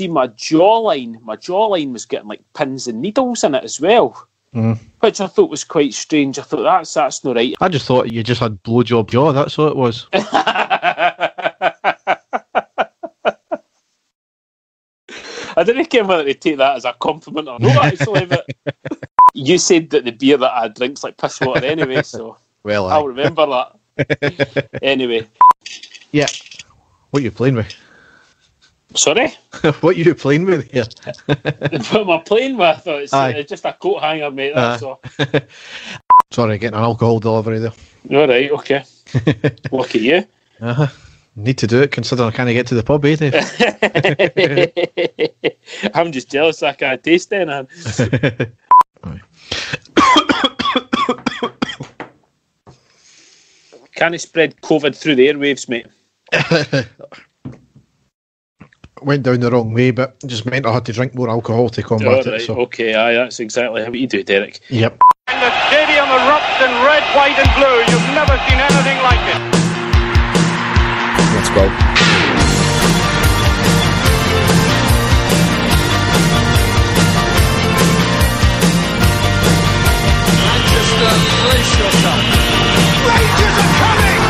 see my jawline was getting like pins and needles in it as well. Which I thought was quite strange. I thought that's not right. I just thought you just had blowjob jaw, that's all it was. I didn't care whether to take that as a compliment or not, actually, but you said that the beer that I drink's like piss water anyway, so well, I'll remember that. Anyway. Yeah. What are you playing with? Sorry? What are you playing with here? What am I playing with? It's just a coat hanger, mate. That's all. Sorry, getting an alcohol delivery there. All right, okay. Look at you. Need to do it, considering I can't get to the pub, Dave? I'm just jealous I can't taste anything. Can it spread COVID through the airwaves, mate? Went down the wrong way, but just meant I had to drink more alcohol to combat it. So. Okay, that's exactly how you do, Derek. Yep. And the stadium erupts in red, white and blue. You've never seen anything like it. Let's go. Manchester, brace yourself. Rangers are coming!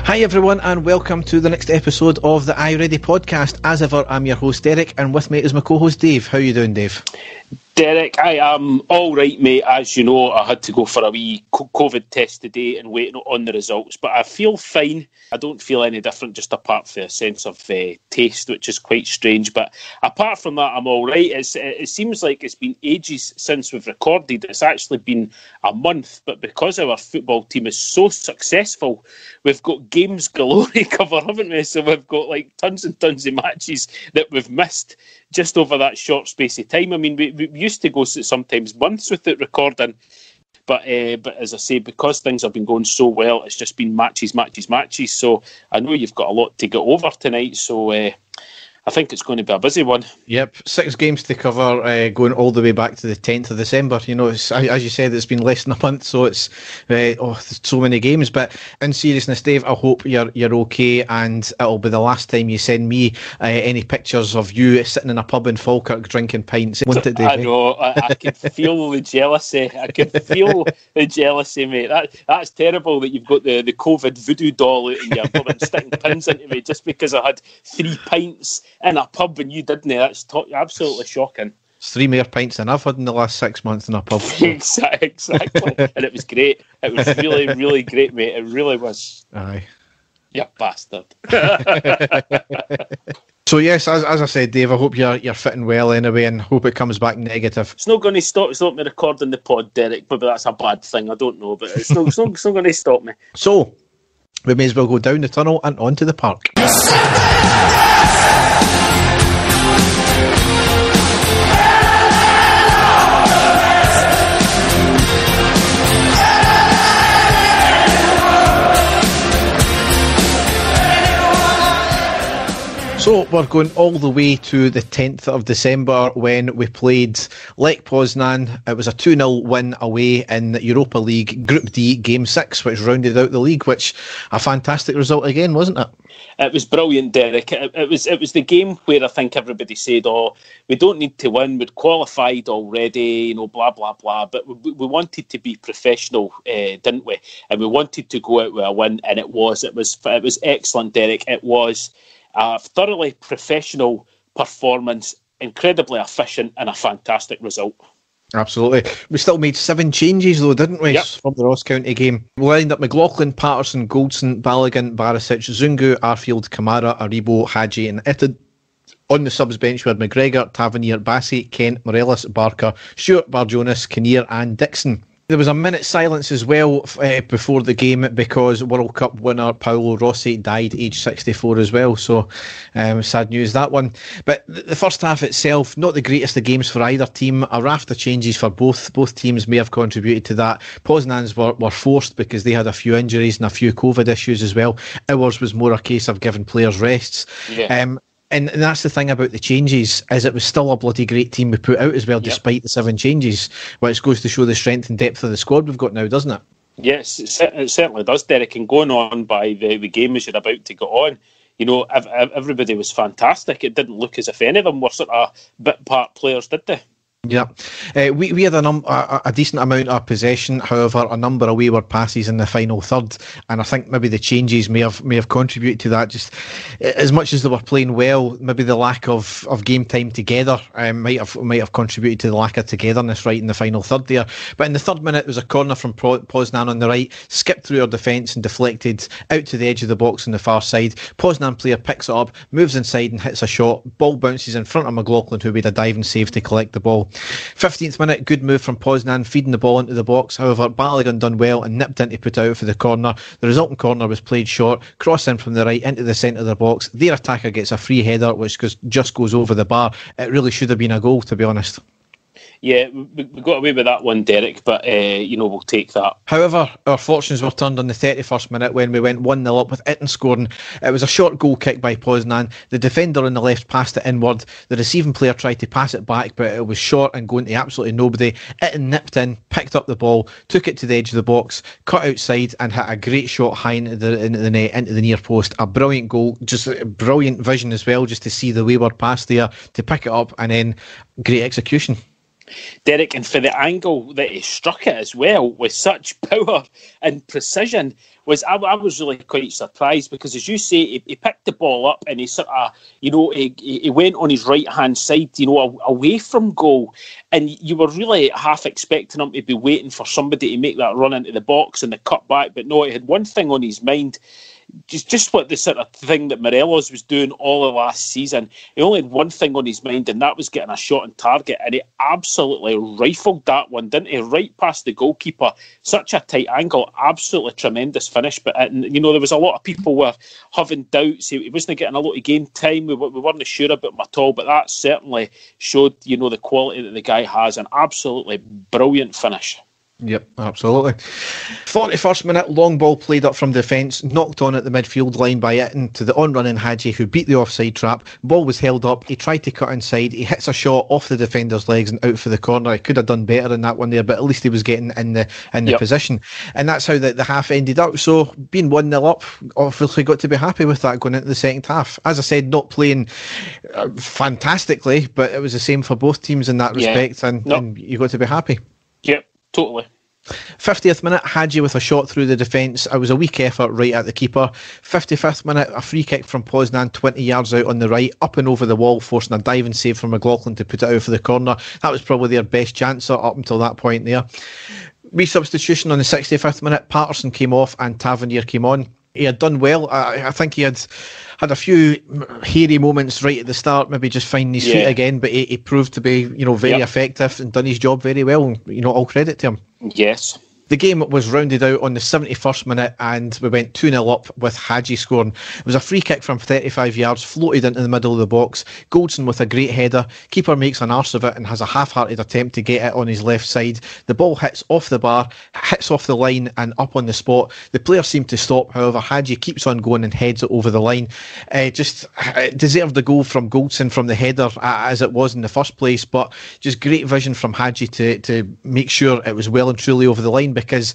Hi everyone, and welcome to the next episode of the Are You Ready podcast. As ever, I'm your host Derek, and with me is my co-host Dave. How are you doing, Dave? Derek, I am all right, mate. As you know, I had to go for a wee COVID test today and waiting on the results, but I feel fine. I don't feel any different, just apart from a sense of taste, which is quite strange. But apart from that, I'm all right. It seems like it's been ages since we've recorded. It's actually been a month, but because our football team is so successful, we've got games galore to cover, haven't we? So we've got like tons and tons of matches that we've missed just over that short space of time. I mean, we used to go sometimes months without recording, but as I say, because things have been going so well, it's just been matches. So I know you've got a lot to get over tonight, so I think it's going to be a busy one. Yep, 6 games to cover, going all the way back to the 10th of December. You know, as you said, it's been less than a month, so it's there's so many games. But in seriousness, Dave, I hope you're okay, and it'll be the last time you send me any pictures of you sitting in a pub in Falkirk drinking pints. Won't it, Dave? I know, I can feel the jealousy. I can feel the jealousy, mate. That's terrible that you've got the COVID voodoo doll out in your pub and sticking pins into me just because I had 3 pints in a pub and you didn't. That's absolutely shocking. It's 3 more pints than I've had in the last 6 months in a pub. So. Exactly. And it was great. It was really, really great, mate. It really was. Aye. You bastard. So yes, as I said, Dave, I hope you're fitting well anyway, and hope it comes back negative. It's not going to stop me recording the pod, Derek. Maybe that's a bad thing. I don't know, but it's not going to stop me. So we may as well go down the tunnel and onto the park. So we're going all the way to the 10th of December when we played Lech Poznan. It was a 2-0 win away in the Europa League Group D Game 6, which rounded out the league, which a fantastic result again, wasn't it? It was brilliant, Derek. It was the game where I think everybody said, we don't need to win, we'd qualified already, blah, blah, blah. But we wanted to be professional, didn't we? And we wanted to go out with a win, and it was excellent, Derek. It was a thoroughly professional performance, incredibly efficient, and a fantastic result. Absolutely. We still made 7 changes though, didn't we, yep, from the Ross County game. We lined up McLaughlin, Patterson, Goldson, Balogun, Barisic, Zungu, Arfield, Kamara, Aribo, Hadji and Itted. On the subs bench we had McGregor, Tavernier, Bassey, Kent, Morelos, Barker, Stewart, Barjonas, Kinnear and Dixon. There was a minute's silence as well before the game because World Cup winner Paolo Rossi died aged 64 as well, so sad news that one. But the first half itself, not the greatest of games for either team. A raft of changes for both teams may have contributed to that. Poznan's were forced because they had a few injuries and a few COVID issues as well. Ours was more a case of giving players rests. Yeah. And that's the thing about the changes, is it was still a bloody great team we put out as well, despite the 7 changes, which goes to show the strength and depth of the squad we've got now, doesn't it? Yes, it certainly does, Derek. And going on by the game as you're about to go on, everybody was fantastic. It didn't look as if any of them were sort of bit part players, did they? Yeah, we had a decent amount of possession. However, a number of wayward passes in the final third, and I think maybe the changes may have contributed to that. Just as much as they were playing well, maybe the lack of game time together might have contributed to the lack of togetherness right in the final third there. But in the third minute, it was a corner from Poznan on the right, skipped through our defence and deflected out to the edge of the box on the far side. Poznan player picks it up, moves inside and hits a shot. Ball bounces in front of McLaughlin, who made a diving save to collect the ball. 15th minute, good move from Poznan, feeding the ball into the box. However, Balogun done well and nipped in to put it out for the corner. The resulting corner was played short, cross in from the right into the centre of the box. Their attacker gets a free header which just goes over the bar. It really should have been a goal, to be honest. Yeah, we got away with that one, Derek, but we'll take that. However, our fortunes were turned on the 31st minute when we went 1-0 up with Itten scoring. It was a short goal kick by Poznan. The defender on the left passed it inward. The receiving player tried to pass it back, but it was short and going to absolutely nobody. Itten nipped in, picked up the ball, took it to the edge of the box, cut outside and hit a great shot high into the net, into the near post. A brilliant goal, just a brilliant vision as well, just to see the wayward pass there, to pick it up, and then great execution. Derek, and for the angle that he struck it as well with such power and precision, I was really quite surprised, because as you say, he picked the ball up and he sort of, he went on his right hand side, away from goal, and you were really half expecting him to be waiting for somebody to make that run into the box and the cut back, but no, he had one thing on his mind. Just what the sort of thing that Morelos was doing all of last season. He only had one thing on his mind, and that was getting a shot on target, and he absolutely rifled that one, didn't he? Right past the goalkeeper. Such a tight angle, absolutely tremendous finish. But there was a lot of people were having doubts. He wasn't getting a lot of game time. We weren't sure about him at all, but that certainly showed the quality that the guy has. An absolutely brilliant finish. Yep, absolutely. 41st minute, long ball played up from defence, knocked on at the midfield line by Itten to the on-running Hadji, who beat the offside trap. Ball was held up, he tried to cut inside, he hits a shot off the defender's legs and out for the corner. He could have done better in that one there, but at least he was getting in the position. And that's how the half ended up. So being 1-0 up, obviously got to be happy with that going into the second half. As I said, not playing fantastically, but it was the same for both teams in that respect, and you got to be happy. Yep, totally. 50th minute, Hadji with a shot through the defence. It was a weak effort right at the keeper. 55th minute, a free kick from Poznan 20 yards out on the right, up and over the wall, forcing a diving save from McLaughlin to put it out for the corner. That was probably their best chance up until that point there. Resubstitution on the 65th minute, Patterson came off and Tavernier came on. He had done well. I think he had a few hairy moments right at the start, maybe just finding his feet again, but he proved to be, very effective and done his job very well. All credit to him. Yes. The game was rounded out on the 71st minute and we went 2-0 up with Hadji scoring. It was a free kick from 35 yards, floated into the middle of the box. Goldson with a great header. Keeper makes an arse of it and has a half-hearted attempt to get it on his left side. The ball hits off the bar, hits off the line and up on the spot. The player seemed to stop, however Hadji keeps on going and heads it over the line. Just deserved the goal from Goldson from the header as it was in the first place, but just great vision from Hadji to make sure it was well and truly over the line, because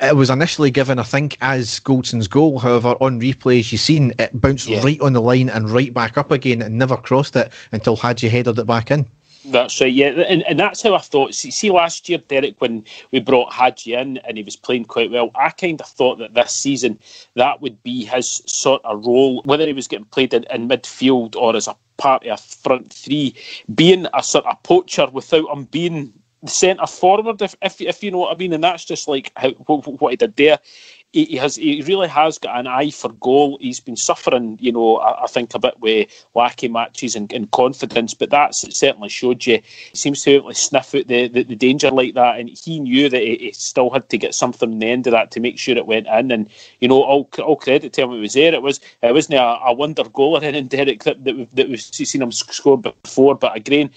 it was initially given, I think, as Goldson's goal. However, on replays, you've seen it bounce right on the line and right back up again and never crossed it until Hadji headed it back in. That's right, yeah, and that's how I thought. See, last year, Derek, when we brought Hadji in and he was playing quite well, I kind of thought that this season that would be his sort of role, whether he was getting played in midfield or as a part of a front three, being a sort of poacher without him being the centre forward, if you know what I mean, and that's just like what he did there. He really has got an eye for goal. He's been suffering, I think a bit with lacking matches and confidence, but that's certainly showed you. He seems to sniff out the danger like that, and he knew that he still had to get something in the end of that to make sure it went in. And all credit to him, it was there. It wasn't a wonder goal or anything, Derek, that we've seen him score before. But again,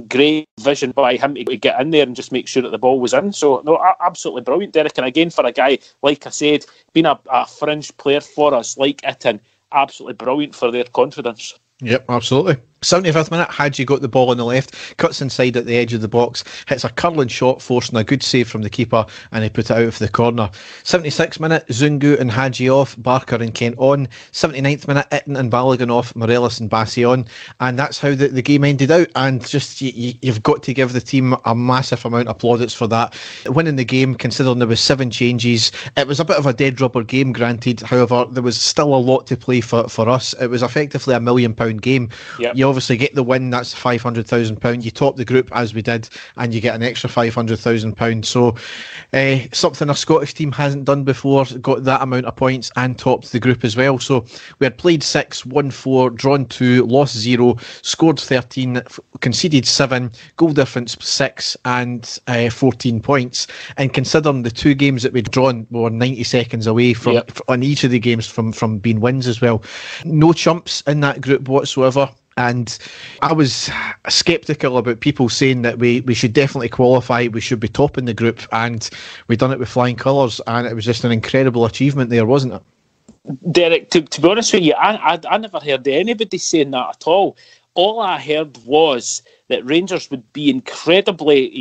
great vision by him to get in there and just make sure that the ball was in. So no, absolutely brilliant, Derek. And again, for a guy like I said, being a fringe player for us like Itten, absolutely brilliant for their confidence. Yep, absolutely. 75th minute, Hadji got the ball on the left, cuts inside at the edge of the box, hits a curling shot, forcing a good save from the keeper, and he put it out for the corner. 76th minute, Zungu and Hadji off, Barker and Kent on. 79th minute, Itten and Balogun off, Morelos and Bassi on. And that's how the game ended out. And just you've got to give the team a massive amount of plaudits for that. Winning the game, considering there was 7 changes. It was a bit of a dead rubber game, granted. However, there was still a lot to play for us. It was effectively a £1 million game. Yep. You obviously get the win, that's £500,000. You top the group as we did, and you get an extra £500,000. So something a Scottish team hasn't done before, got that amount of points and topped the group as well. So we had played 6, won 4, drawn 2, lost 0, scored 13, conceded 7, goal difference 6 and 14 points. And considering the 2 games that we'd drawn, we were 90 seconds away from on each of the games from being wins as well. No chumps in that group whatsoever. And I was sceptical about people saying that we should definitely qualify, we should be topping the group, and we done it with flying colours, and it was just an incredible achievement there, wasn't it? Derek, to be honest with you, I never heard anybody saying that at all. All I heard was that Rangers would be incredibly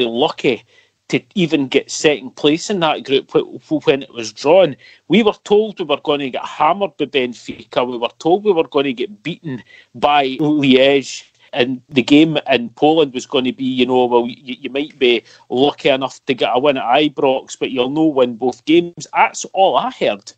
lucky to even get second place in that group when it was drawn. We were told we were going to get hammered by Benfica. We were told we were going to get beaten by Liège. And the game in Poland was going to be, you might be lucky enough to get a win at Ibrox, but you'll no win both games. That's all I heard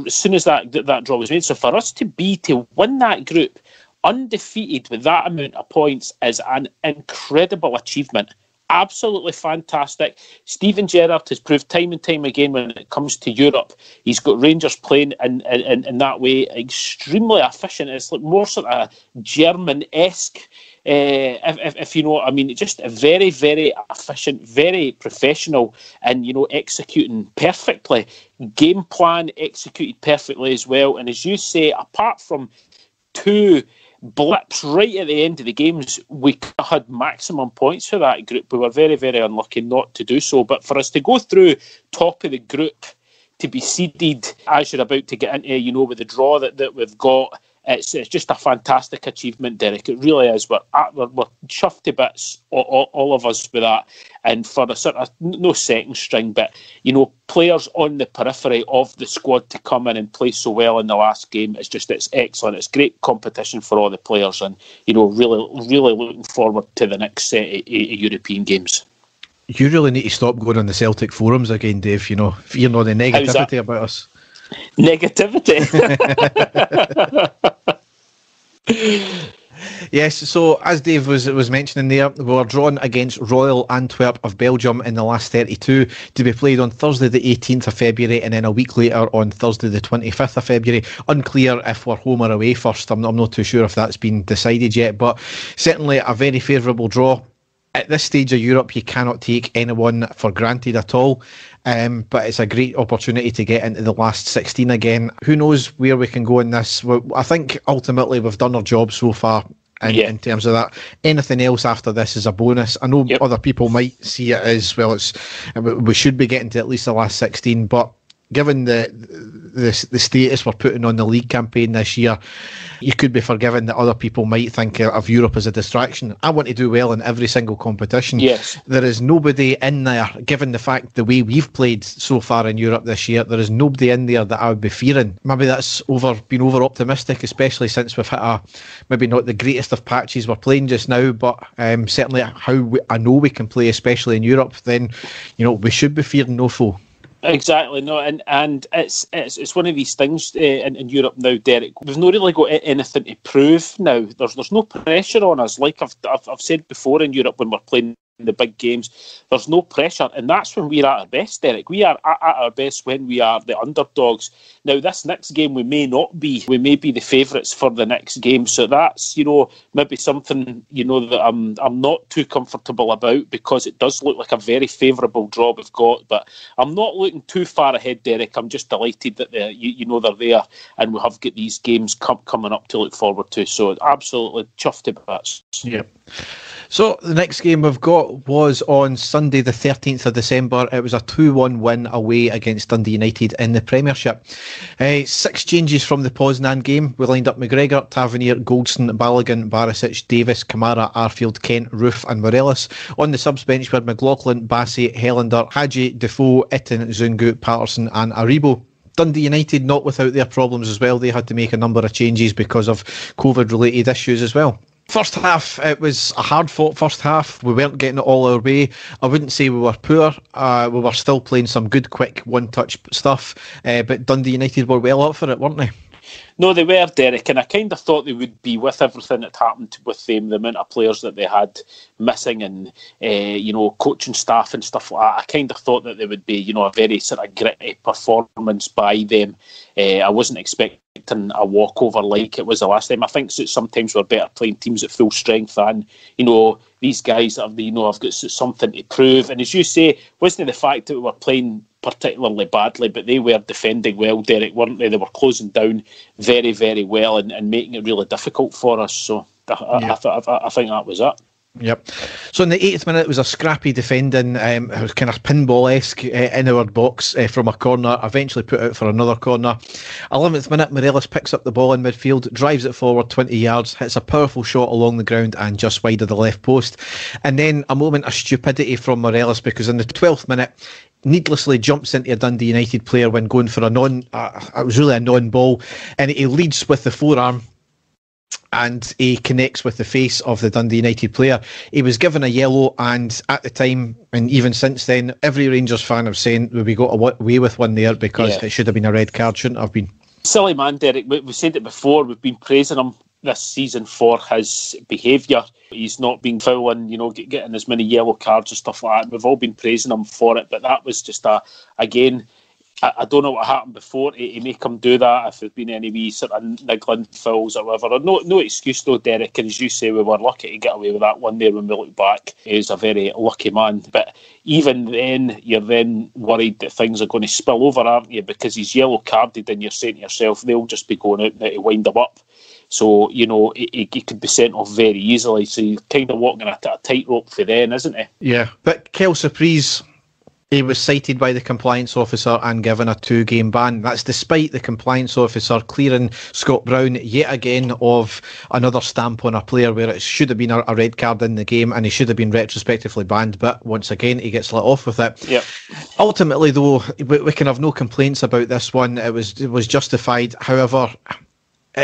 as soon as that draw was made. So for us to win that group undefeated with that amount of points is an incredible achievement. Absolutely fantastic. Steven Gerrard has proved time and time again when it comes to Europe, he's got Rangers playing in that way extremely efficient. It's like more sort of German-esque, if you know what I mean. Just very, very efficient, very professional, and executing perfectly. Game plan executed perfectly as well. And as you say, apart from 2 blips right at the end of the games, we had maximum points for that group. We were very, very unlucky not to do so. But for us to go through top of the group, to be seeded as you're about to get into, with the draw that we've got, it's just a fantastic achievement, Derek. It really is. We're chuffed to bits, all of us, with that. And for a sort of, no second string, but, players on the periphery of the squad to come in and play so well in the last game, it's excellent. It's great competition for all the players, and, really, really looking forward to the next set of European games. You really need to stop going on the Celtic forums again, Dave, fearing all the negativity about us. Negativity. Yes, so as Dave was mentioning there, we were drawn against Royal Antwerp of Belgium in the last 32 to be played on Thursday the 18th of February and then a week later on Thursday the 25th of February. Unclear if we're home or away first. I'm not too sure if that's been decided yet, but certainly a very favourable draw. At this stage of Europe, you cannot take anyone for granted at all. But it's a great opportunity to get into the last 16 again. Who knows where we can go in this? I think ultimately we've done our job so far in terms of that. Anything else after this is a bonus. I know other people might see it as, well, we should be getting to at least the last 16, but given the status we're putting on the league campaign this year, you could be forgiven that other people might think of Europe as a distraction. I want to do well in every single competition. Yes. There is nobody in there, given the fact the way we've played so far in Europe this year, there is nobody in there that I would be fearing. Maybe that's being over optimistic, especially since we've hit maybe not the greatest of patches we're playing just now, but certainly I know we can play, especially in Europe, then we should be fearing no foe. Exactly, no, and it's one of these things in Europe now, Derek. We've not really got anything to prove now. There's no pressure on us, like I've said before. In Europe, when we're playing the big games, there's no pressure, and that's when we're at our best, Derek. We are at our best when we are the underdogs. Now, this next game we may not be. We may be the favourites for the next game, so that's maybe something that I'm not too comfortable about, because it does look like a very favourable draw we've got. But I'm not looking too far ahead, Derek. I'm just delighted that they're there, and we have got these games coming up to look forward to. So absolutely chuffed to bits. Yeah. So the next game we've got was on Sunday the 13th of December. It was a 2-1 win away against Dundee United in the Premiership. 6 changes from the Poznan game. We lined up McGregor, Tavernier, Goldson, Balogun, Barisic, Davis, Kamara, Arfield, Kent, Roof and Morelos. On the subs bench were McLaughlin, Bassey, Helander, Hadji, Defoe, Itten, Zungu, Patterson and Aribo. Dundee United not without their problems as well. They had to make a number of changes because of COVID-related issues as well. First half, it was a hard-fought first half. We weren't getting it all our way. I wouldn't say we were poor. We were still playing some good, quick, one-touch stuff. But Dundee United were well up for it, weren't they? No, they were, Derek, and I kind of thought they would be with everything that happened with them, the amount of players that they had missing and, coaching staff and stuff like that. I kind of thought that they would be, a very sort of gritty performance by them. I wasn't expecting a walkover like it was the last time. I think sometimes we're better playing teams at full strength and, these guys that have, have got something to prove. And as you say, wasn't it the fact that we were playing particularly badly, but they were defending well, Derek, weren't they? They were closing down very, very well and making it really difficult for us. So I think that was it. Yep. So in the 8th minute, it was a scrappy defending, it was kind of pinball-esque in our box from a corner, eventually put out for another corner. 11th minute, Morelos picks up the ball in midfield, drives it forward 20 yards, hits a powerful shot along the ground and just wide of the left post. And then a moment of stupidity from Morelos, because in the 12th minute, needlessly jumps into a Dundee United player when going for it was really a non-ball, and he leads with the forearm and he connects with the face of the Dundee United player. He was given a yellow, and at the time, and even since then, every Rangers fan have saying we got away with one there because it should have been a red card, shouldn't have been. Silly man, Derek. We said it before, we've been praising him this season for his behaviour. He's not been fouling, getting as many yellow cards and stuff like that. We've all been praising him for it, but that was just I don't know what happened before to make him do that, if there's been any wee sort of niggling fouls or whatever. No excuse though, Derek, and as you say, we were lucky to get away with that one there when we look back. He's a very lucky man. But even then, you're then worried that things are going to spill over, aren't you? Because he's yellow carded and you're saying to yourself, they'll just be going out now to wind him up. So, he could be sent off very easily. So you're kind of walking a tightrope for then, isn't he? Yeah, but Kel Surprise, he was cited by the compliance officer and given a 2-game ban. That's despite the compliance officer clearing Scott Brown yet again of another stamp on a player where it should have been a red card in the game and he should have been retrospectively banned. But once again, he gets let off with it. Yep. Ultimately, though, we can have no complaints about this one. It was justified. However,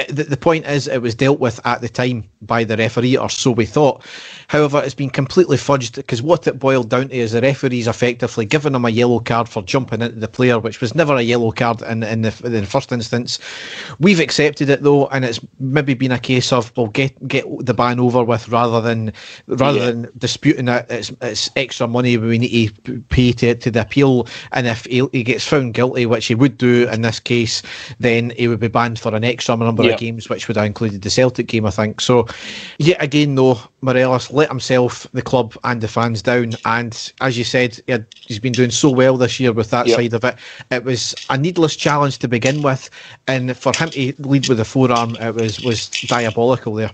the point is, it was dealt with at the time by the referee, or so we thought. However, it's been completely fudged, because what it boiled down to is the referees effectively giving him a yellow card for jumping into the player, which was never a yellow card in the first instance. We've accepted it though, and it's maybe been a case of, well, get the ban over with rather than disputing it. It's extra money we need to pay to the appeal, and if he gets found guilty, which he would do in this case, then he would be banned for an extra number of games, which would have included the Celtic game, I think. So yet again though, Morelos let himself, the club and the fans down, and as you said, he's been doing so well this year with that side of it. It was a needless challenge to begin with, and for him to lead with the forearm, it was diabolical there.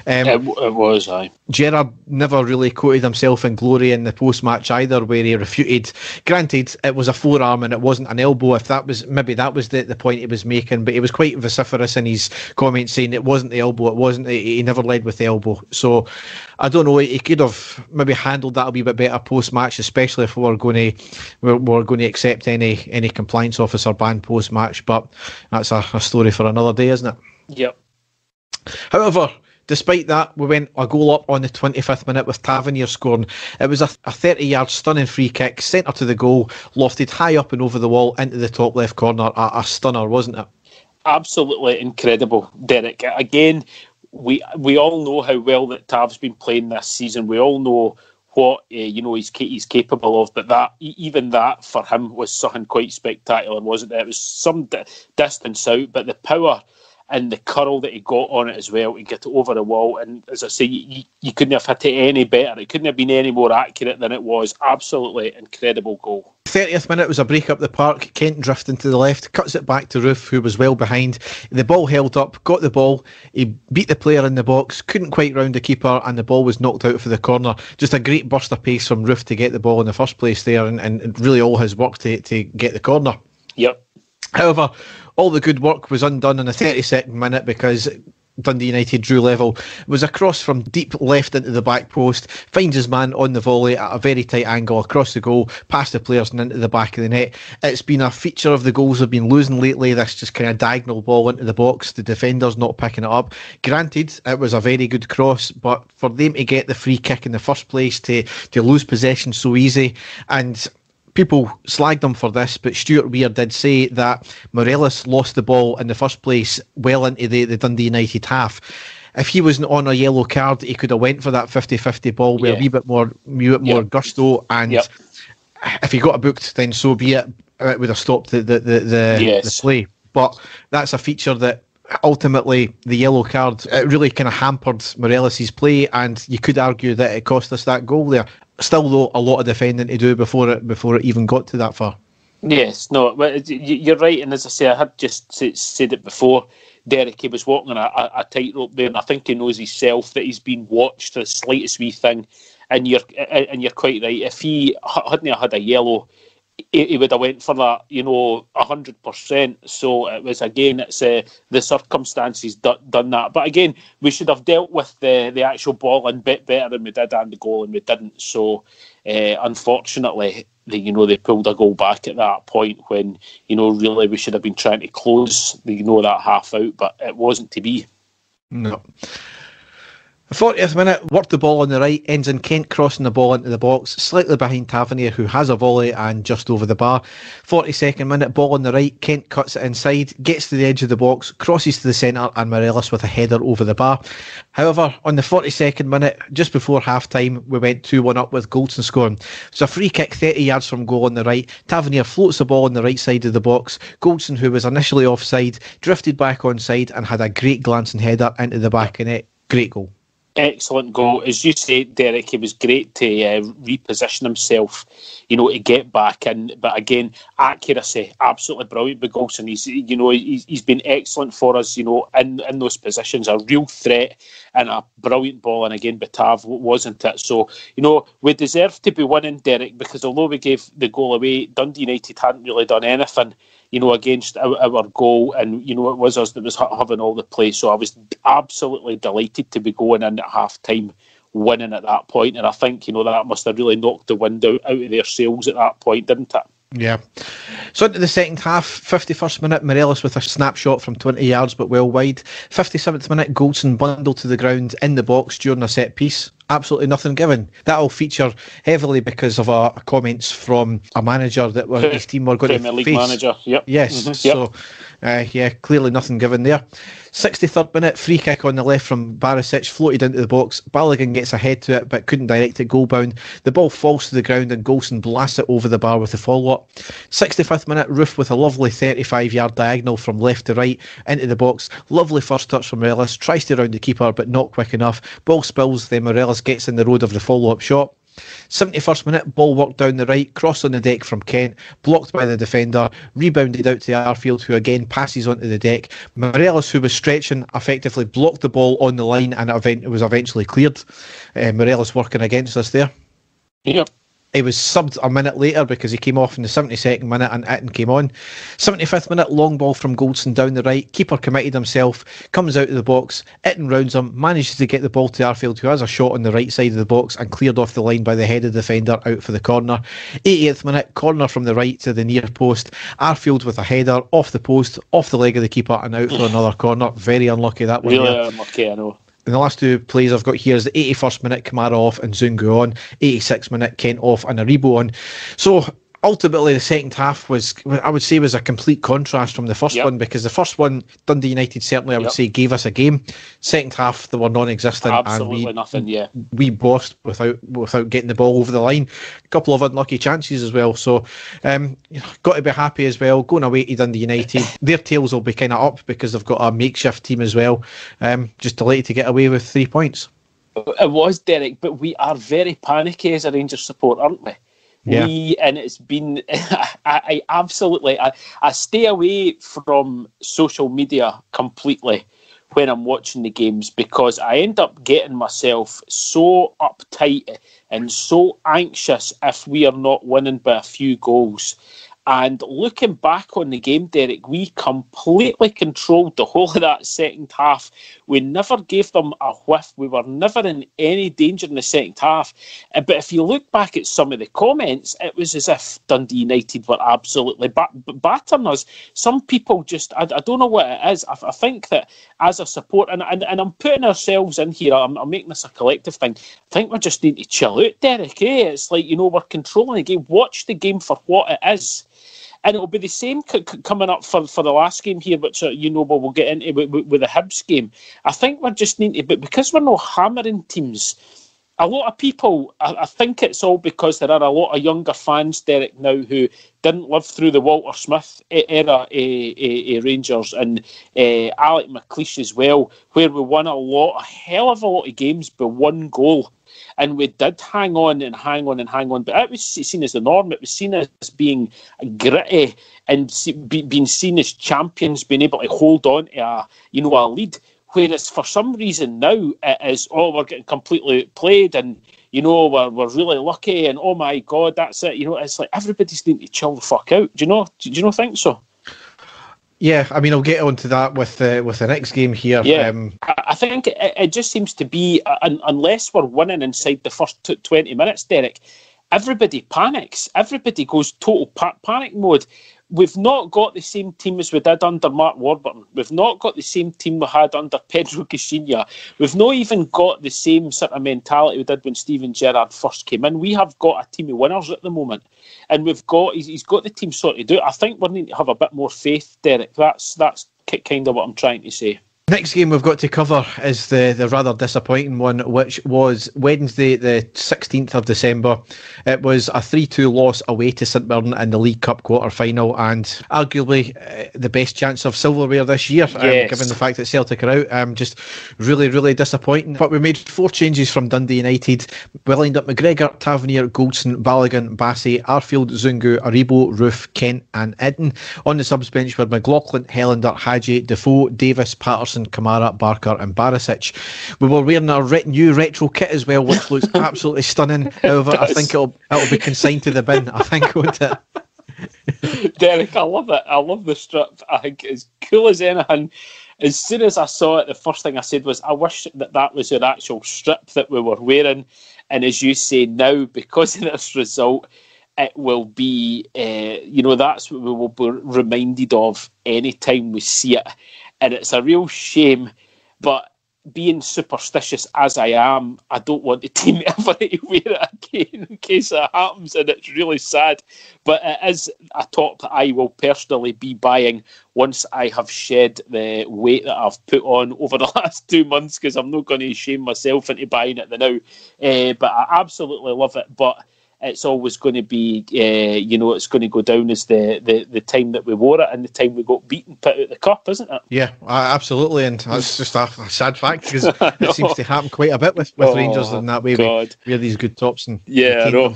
It was, aye. Gerrard never really coated himself in glory in the post-match either, where he refuted. Granted, it was a forearm and it wasn't an elbow. If that was the point he was making, but he was quite vociferous in his comments, saying it wasn't the elbow. It wasn't. He never led with the elbow. So I don't know. He could have maybe handled that a wee bit better post-match, especially if we're going to accept any compliance officer ban post-match. But that's a story for another day, isn't it? Yep. However, despite that, we went a goal up on the 25th minute with Tavernier scoring. It was a 30-yard stunning free kick, centre to the goal, lofted high up and over the wall into the top left corner. A stunner, wasn't it? Absolutely incredible, Derek. Again, we all know how well that Tav's been playing this season. We all know what he's capable of, but that for him was something quite spectacular, wasn't it? It was some distance out, but the power and the curl that he got on it as well to get it over the wall. And as I say, you couldn't have hit it any better. It couldn't have been any more accurate than it was. Absolutely incredible goal. 30th minute was a break up the park. Kent drifting to the left, cuts it back to Roof, who was well behind. The ball held up, got the ball. He beat the player in the box, couldn't quite round the keeper, and the ball was knocked out for the corner. Just a great burst of pace from Roof to get the ball in the first place there, and really all his work to get the corner. Yep. However, all the good work was undone in the 32nd minute because Dundee United drew level. It was a cross from deep left into the back post, finds his man on the volley at a very tight angle across the goal, past the players and into the back of the net. It's been a feature of the goals we've been losing lately, this just kind of diagonal ball into the box, the defenders not picking it up. Granted, it was a very good cross, but for them to get the free kick in the first place, to lose possession so easy, and people slagged him for this, but Stuart Weir did say that Morelos lost the ball in the first place well into the Dundee United half. If he wasn't on a yellow card, he could have went for that 50-50 ball with a wee bit more gusto, and if he got a booked, then so be it. It would have stopped the play. But that's a feature that ultimately the yellow card, it really kind of hampered Morelos' play, and you could argue that it cost us that goal there. Still, though, a lot of defending to do before it even got to that far. Yes, no, but you're right, and as I say, I had just said it before. Derek, he was walking on a tightrope there, and I think he knows himself that he's been watched the slightest wee thing. And you're quite right. If he hadn't had a yellow, he would have went for that, 100%. So it was, again, it's the circumstances done that. But again, we should have dealt with the actual ball a bit better than we did, and the goal, and we didn't. So unfortunately, they pulled a goal back at that point when, really we should have been trying to close that half out, but it wasn't to be. No. The 40th minute, worked the ball on the right, ends in Kent crossing the ball into the box, slightly behind Tavernier, who has a volley and just over the bar. 42nd minute, ball on the right, Kent cuts it inside, gets to the edge of the box, crosses to the centre, and Morelos with a header over the bar. However, on the 42nd minute, just before half-time, we went 2-1 up with Goldson scoring. It's a free kick 30 yards from goal on the right. Tavernier floats the ball on the right side of the box. Goldson, who was initially offside, drifted back onside and had a great glancing header into the back of net. Great goal. Excellent goal. As you say, Derek, he was great to reposition himself, to get back in. But again, accuracy, absolutely brilliant by Goldson. He's been excellent for us, in those positions. A real threat and a brilliant ball. And again, Batav, wasn't it? So, we deserved to be winning, Derek, because although we gave the goal away, Dundee United hadn't really done anything, against our goal, and it was us that was having all the play. So I was absolutely delighted to be going in at half time winning at that point, and I think that must have really knocked the wind out of their sails at that point, didn't it? Yeah. So into the second half, 51st minute, Morelos with a snapshot from 20 yards but well wide. 57th minute, Goldson bundled to the ground in the box during a set piece. Absolutely nothing given. That'll feature heavily because of comments from a manager that his team were going Premier to League face. Manager, yep. Yes, so clearly nothing given there. 63rd minute, free kick on the left from Barisic, floated into the box. Balogun gets a head to it but couldn't direct it goal bound. The ball falls to the ground and Goldson blasts it over the bar with the follow-up. 65th minute, Roof with a lovely 35-yard diagonal from left to right into the box. Lovely first touch from Morelos, tries to round the keeper but not quick enough. Ball spills, then Morelos gets in the road of the follow-up shot. 71st minute, ball worked down the right, crossed on the deck from Kent, blocked by the defender, rebounded out to Arfield, who again passes onto the deck. Morelos, who was stretching, effectively blocked the ball on the line, and it was eventually cleared. Morelos working against us there. Yep. He was subbed a minute later because he came off in the 72nd minute and Itten came on. 75th minute, long ball from Goldson down the right. Keeper committed himself, comes out of the box. Itten rounds him, manages to get the ball to Arfield, who has a shot on the right side of the box and cleared off the line by the head of the defender out for the corner. 80th minute, corner from the right to the near post. Arfield with a header off the post, off the leg of the keeper and out for another corner. Very unlucky that one. Really unlucky, I know. And the last two plays I've got here is the 81st minute, Kamara off and Zungu on. 86th minute, Kent off and Aribo on. So ultimately, the second half was, I would say, was a complete contrast from the first one, because the first one, Dundee United certainly, I would say, gave us a game. Second half, they were non-existent. Absolutely nothing, we bossed without getting the ball over the line. A couple of unlucky chances as well. So, got to be happy as well. Going away to Dundee United, their tails will be kind of up because they've got a makeshift team as well. Just delighted to get away with 3 points. It was, Derek, but we are very panicky as a Rangers support, aren't we? Yeah. And it's been, I absolutely, I stay away from social media completely when I'm watching the games, because I end up getting myself so uptight and so anxious if we are not winning by a few goals. And looking back on the game, Derek, we completely controlled the whole of that second half. We never gave them a whiff. We were never in any danger in the second half. But if you look back at some of the comments, it was as if Dundee United were absolutely battering us. Some people just, I don't know what it is. I think that as a support, and I'm putting ourselves in here, I'm making this a collective thing. I think we just need to chill out, Derek. It's like, we're controlling the game. Watch the game for what it is. And it'll be the same coming up for the last game here, which, we'll get into with the Hibs game. I think we're just needing to, but because we're not hammering teams, a lot of people, I think it's all because there are a lot of younger fans, Derek, now who didn't live through the Walter Smith era Rangers, and Alec McLeish as well, where we won a hell of a lot of games by one goal. And we did hang on, but it was seen as the norm. It was seen as being gritty and being seen as champions, being able to hold on to a lead. Whereas for some reason now it is, we're getting completely played, and we're really lucky, and oh my God, that's it. It's like everybody's needing to chill the fuck out. Do you not think so? Yeah, I mean, I'll get onto that with the next game here. Yeah, I think it just seems to be, unless we're winning inside the first 20 minutes, Derek, everybody panics. Everybody goes total panic mode. We've not got the same team as we did under Mark Warburton. We've not got the same team we had under Pedro Caixinha. We've not even got the same sort of mentality we did when Steven Gerrard first came in. We have got a team of winners at the moment. And he's got the team sorted out. I think we need to have a bit more faith, Derek. That's kind of what I'm trying to say. Next game we've got to cover is the rather disappointing one, which was Wednesday the 16th of December. It was a 3-2 loss away to St Mirren in the League Cup quarter-final, and arguably the best chance of silverware this year, given the fact that Celtic are out. Just really, really disappointing. But we made 4 changes from Dundee United. We lined up McGregor, Tavernier, Goldson, Balogun, Bassey, Arfield, Zungu, Aribo, Roof, Kent and Eden. On the subs bench were McLaughlin, Helander, Hadji, Defoe, Davis, Patterson, Kamara, Barker and Barisic. We were wearing our new retro kit as well, which looks absolutely stunning. However, I think it'll be consigned to the bin, I think, won't it? Derek, I love it. I love the strip. I think it's cool as anything. As soon as I saw it, the first thing I said was, I wish that was an actual strip that we were wearing. And as you say now, because of this result, it will be, that's what we will be reminded of any time we see it. And it's a real shame, but being superstitious as I am, I don't want the team ever to wear it again in case it happens, and it's really sad. But it is a top that I will personally be buying once I have shed the weight that I've put on over the last 2 months, because I'm not going to shame myself into buying it now. But I absolutely love it. But it's always going to be, it's going to go down as the time that we wore it and the time we got beaten, put out the cup, isn't it? Yeah, absolutely, and that's just a sad fact, because it seems to happen quite a bit with Rangers in that way. We wear these good tops and I know.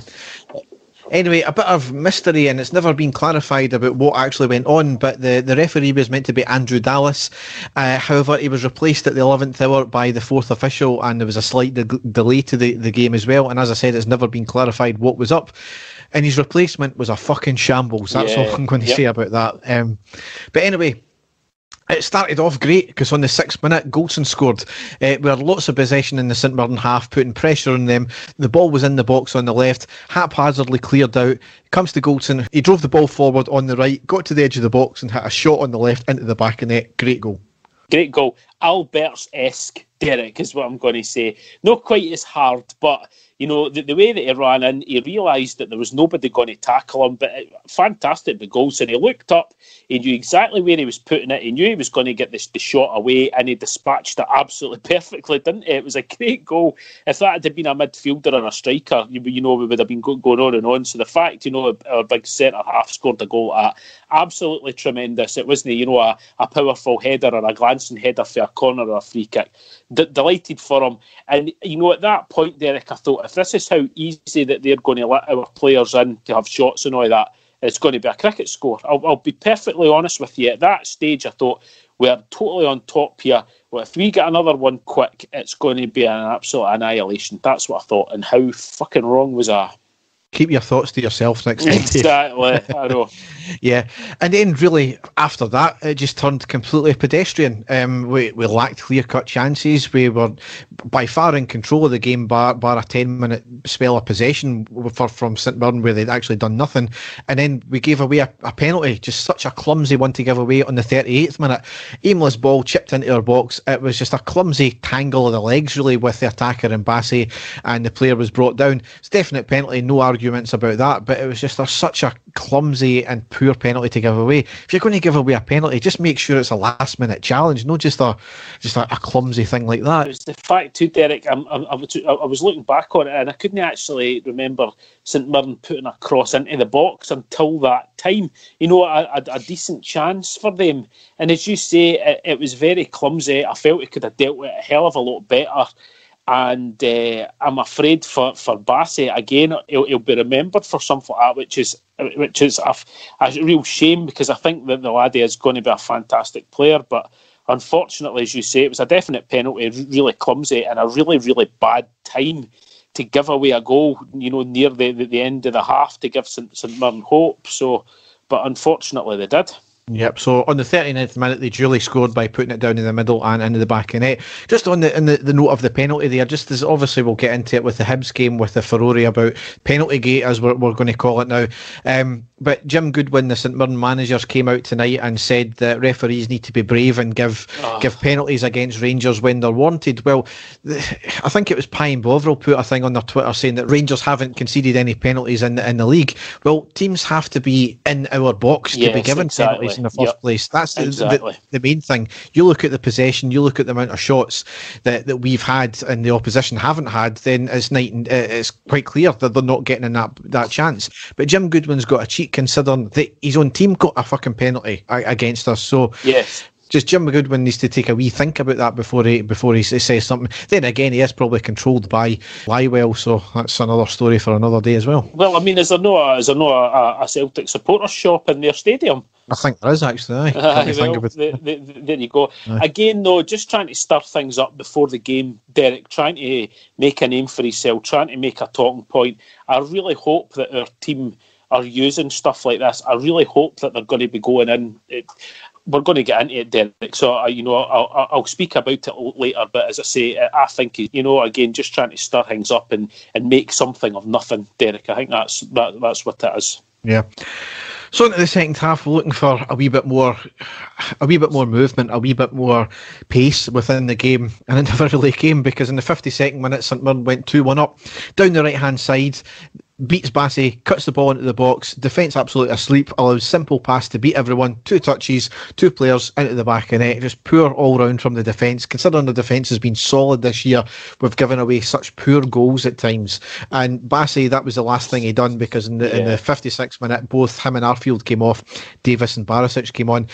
Anyway, a bit of mystery, and it's never been clarified about what actually went on, but the referee was meant to be Andrew Dallas. However, he was replaced at the 11th hour by the 4th official, and there was a slight delay to the game as well. And as I said, it's never been clarified what was up. And his replacement was a fucking shambles. That's all I'm going to say about that. But anyway, it started off great, because on the 6th minute, Goldson scored. We had lots of possession in the St Mirren half, putting pressure on them. The ball was in the box on the left, haphazardly cleared out. Comes to Goldson, he drove the ball forward on the right, got to the edge of the box and hit a shot on the left into the back of net. Great goal. Great goal. Albert's-esque, Derek, is what I'm going to say. Not quite as hard, but the way that he ran in, he realised that there was nobody going to tackle him. But fantastic, the goals. And he looked up, he knew exactly where he was putting it. He knew he was going to get the shot away, and he dispatched it absolutely perfectly, didn't he? It was a great goal. If that had been a midfielder or a striker, we would have been going on and on. So the fact, our big centre half scored a goal at absolutely tremendous. It wasn't, a powerful header or a glancing header for a corner or a free kick. Delighted for him. And, at that point, Derek, I thought, if this is how easy that they're going to let our players in to have shots and all that, it's going to be a cricket score. I'll be perfectly honest with you. At that stage, I thought, we're totally on top here. Well, if we get another one quick, it's going to be an absolute annihilation. That's what I thought. And how fucking wrong was I? Keep your thoughts to yourself next time. Exactly, I know. Yeah, and then really after that, it just turned completely pedestrian. We lacked clear-cut chances. We were by far in control of the game, bar a 10-minute spell of possession from St Mirren where they'd actually done nothing. And then we gave away a penalty, just such a clumsy one to give away on the 38th minute. Aimless ball chipped into our box. It was just a clumsy tangle of the legs, really, with the attacker and Bassey, and the player was brought down. It's definite penalty, no arguments about that, but it was just such a clumsy and poor penalty to give away. If you're going to give away a penalty, just make sure it's a last-minute challenge, not just a clumsy thing like that. It was the fact too, Derek. I was looking back on it, and I couldn't actually remember St Mirren putting a cross into the box until that time. A decent chance for them, and as you say, it was very clumsy. I felt he could have dealt with it a hell of a lot better. And I'm afraid for Bassey again, he'll be remembered for something like that, which is a real shame, because I think that the laddie is going to be a fantastic player. But unfortunately, as you say, it was a definite penalty, really clumsy, and a really, really bad time to give away a goal. Near the end of the half to give St Mirren hope. So, but unfortunately, they did. Yep, so on the 39th minute, they duly scored by putting it down in the middle and into the back of net. Just on the note of the penalty there, just as obviously we'll get into it with the Hibs game, with the furore about penalty gate, as we're going to call it now. But Jim Goodwin, the St Mirren managers, came out tonight and said that referees need to be brave and give penalties against Rangers when they're warranted. Well, I think it was Pie and Bovril put a thing on their Twitter saying that Rangers haven't conceded any penalties in the league. Well, teams have to be in our box to be given penalties in the first place. That's the main thing. You look at the possession, you look at the amount of shots that we've had and the opposition haven't had, then it's quite clear that they're not getting in that chance. But Jim Goodwin's got a cheat, considering that his own team got a fucking penalty against us. So yes, just Jim Goodwin needs to take a wee think about that before he says something. Then again, he is probably controlled by Lywell, so that's another story for another day as well. Well, I mean, is there no a Celtic supporters shop in their stadium? I think there is, actually. There you go. Aye. Again, though, just trying to stir things up before the game, Derek, trying to make a name for himself, trying to make a talking point. I really hope that our team are using stuff like this. I really hope that they're going to be going in. We're going to get into it, Derek, so I'll speak about it later, but as I say, I think, again, just trying to stir things up and make something of nothing, Derek. I think that's what it is. Yeah. So into the second half, we're looking for a wee bit more movement, a wee bit more pace within the game, and it never really came, because in the 52nd minute, St Mirren went 2-1 up down the right hand side. Beats Bassey, cuts the ball into the box, defence absolutely asleep, allows simple pass to beat everyone, 2 touches, 2 players into the back of net, just poor all round from the defence. Considering the defence has been solid this year, we've given away such poor goals at times. And Bassey, that was the last thing he done, because in the 56th minute, both him and Arfield came off, Davis and Barisic came on.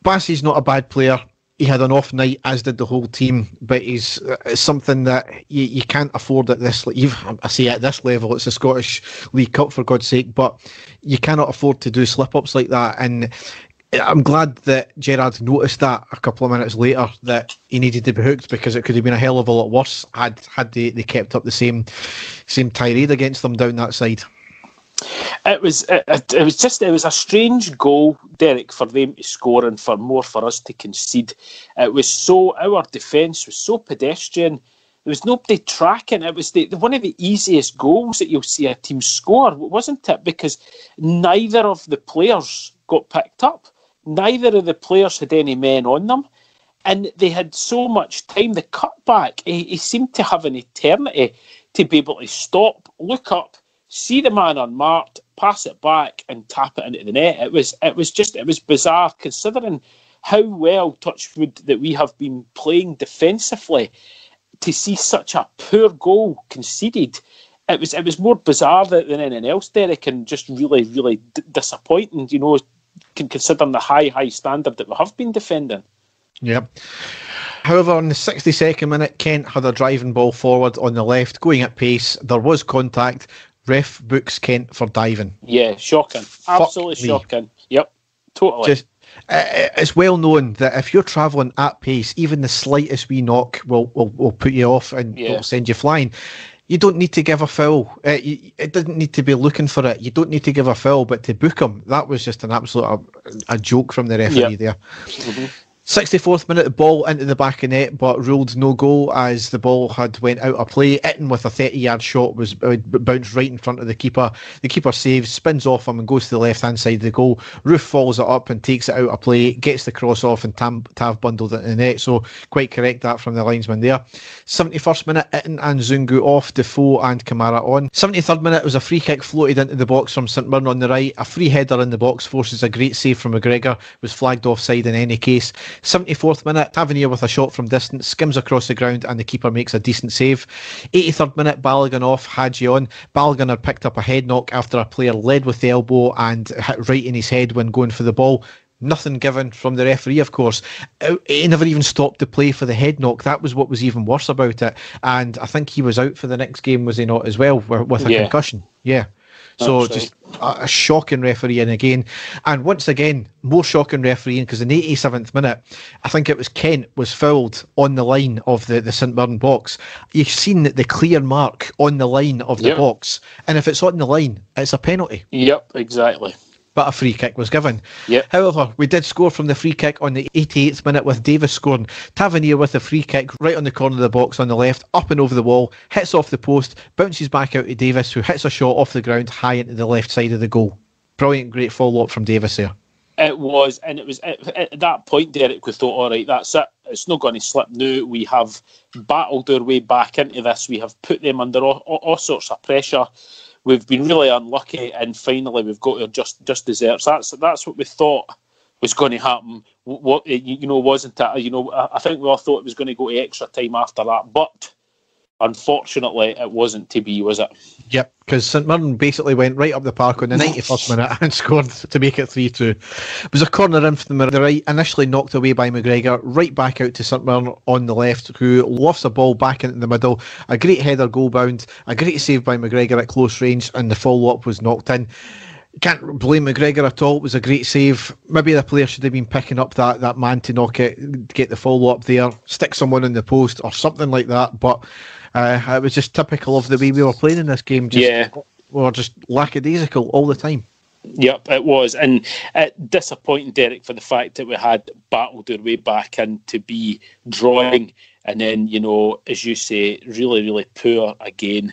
Bassey's not a bad player. He had an off night, as did the whole team, but it's something that you can't afford at this. I say at this level, it's the Scottish League Cup, for God's sake, but you cannot afford to do slip-ups like that. And I'm glad that Gerrard noticed that a couple of minutes later, that he needed to be hooked, because it could have been a hell of a lot worse had they kept up the same tirade against them down that side. It was a strange goal, Derek, for them to score and for us to concede. It was our defence was so pedestrian. There was nobody tracking. It was one of the easiest goals that you'll see a team score, wasn't it? Because neither of the players got picked up. Neither of the players had any men on them. And they had so much time. The cutback, he seemed to have an eternity to be able to stop, look up, see the man unmarked, pass it back and tap it into the net. It was bizarre considering how well, touch wood, that we have been playing defensively. To see such a poor goal conceded, it was more bizarre than anything else, Derek, and just really, really disappointing, considering the high standard that we have been defending. Yeah. However, on the 62nd minute, Kent had a driving ball forward on the left, going at pace. There was contact. Ref books Kent for diving. Yeah, shocking. Absolutely shocking. Yep, totally. It's well known that if you're travelling at pace, even the slightest wee knock will put you off and will send you flying. You don't need to give a foul. It didn't need to be looking for it. You don't need to give a foul, but to book him, that was just an absolute a joke from the referee there. Mm-hmm. 64th minute, the ball into the back of net, but ruled no goal as the ball had went out of play. Itten with a 30-yard shot was bounced right in front of the keeper. The keeper saves, spins off him and goes to the left-hand side of the goal. Roof follows it up and takes it out of play, gets the cross off and Tav bundled it in the net. So quite correct that from the linesman there. 71st minute, Itten and Zungu off, Defoe and Kamara on. 73rd minute was a free kick floated into the box from St Mirren on the right. A free header in the box forces a great save from McGregor, was flagged offside in any case. 74th minute, Tavernier with a shot from distance, skims across the ground and the keeper makes a decent save. 83rd minute, Balogun off, Hadji on. Balogun had picked up a head knock after a player led with the elbow and hit right in his head when going for the ball. Nothing given from the referee, of course. He never even stopped the play for the head knock. That was what was even worse about it. And I think he was out for the next game, was he not, as well, with a concussion? Yeah. So just a shocking refereeing again. And once again, more shocking refereeing because in the 87th minute, I think it was Kent was fouled on the line of the St Mirren box. You've seen the clear mark on the line of the box. And if it's on the line, it's a penalty. Yep, exactly. But a free kick was given. Yep. However, we did score from the free kick on the 88th minute with Davis scoring. Tavernier with the free kick right on the corner of the box on the left, up and over the wall, hits off the post, bounces back out to Davis, who hits a shot off the ground high into the left side of the goal. Brilliant, great follow-up from Davis there. It was, and it was at that point, Derek, we thought, all right, that's it. It's not going to slip now. We have battled our way back into this. We have put them under all sorts of pressure. We've been really unlucky, and finally we've got our just desserts. That's what we thought was going to happen. What wasn't it? I think we all thought it was going to go to extra time after that, but unfortunately it wasn't to be, was it? Yep, because St Mirren basically went right up the park on the 91st minute and scored to make it 3-2. It was a corner in from the right, initially knocked away by McGregor, right back out to St Mirren on the left, who lofts a ball back into the middle. A great header goal bound, a great save by McGregor at close range, and the follow-up was knocked in. Can't blame McGregor at all. It was a great save. Maybe the player should have been picking up that man to knock it, get the follow-up there, stick someone in the post or something like that, but it was just typical of the way we were playing in this game. We were just lackadaisical all the time. Yep, it was. And disappointing, Derek, for the fact that we had battled our way back and to be drawing. And then, as you say, really, really poor again,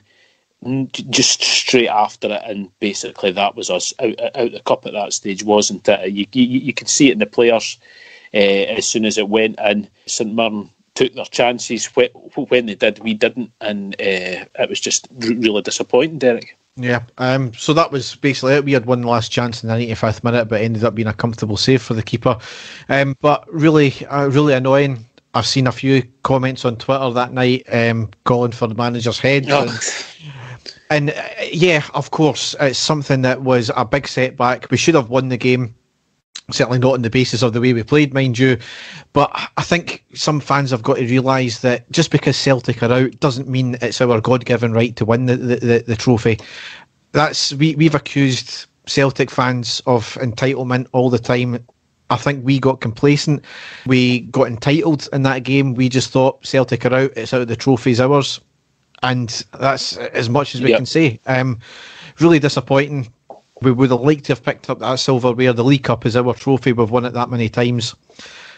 just straight after it. And basically that was us out the cup at that stage, wasn't it? You could see it in the players as soon as it went in. St Mirren took their chances when they did, we didn't, and it was just really disappointing, Derek. Yeah, so that was basically it. We had one last chance in the 95th minute, but it ended up being a comfortable save for the keeper. But really annoying. I've seen a few comments on Twitter that night calling for the manager's head. And of course, it's something that was a big setback. We should have won the game. Certainly not on the basis of the way we played, mind you. But I think some fans have got to realise that just because Celtic are out doesn't mean it's our God-given right to win the trophy. We've accused Celtic fans of entitlement all the time. I think we got complacent. We got entitled in that game. We just thought Celtic are out, it's out, the trophy's ours. And that's as much as we can say. Really disappointing. We would have liked to have picked up that silverware. The League Cup is our trophy. We've won it that many times.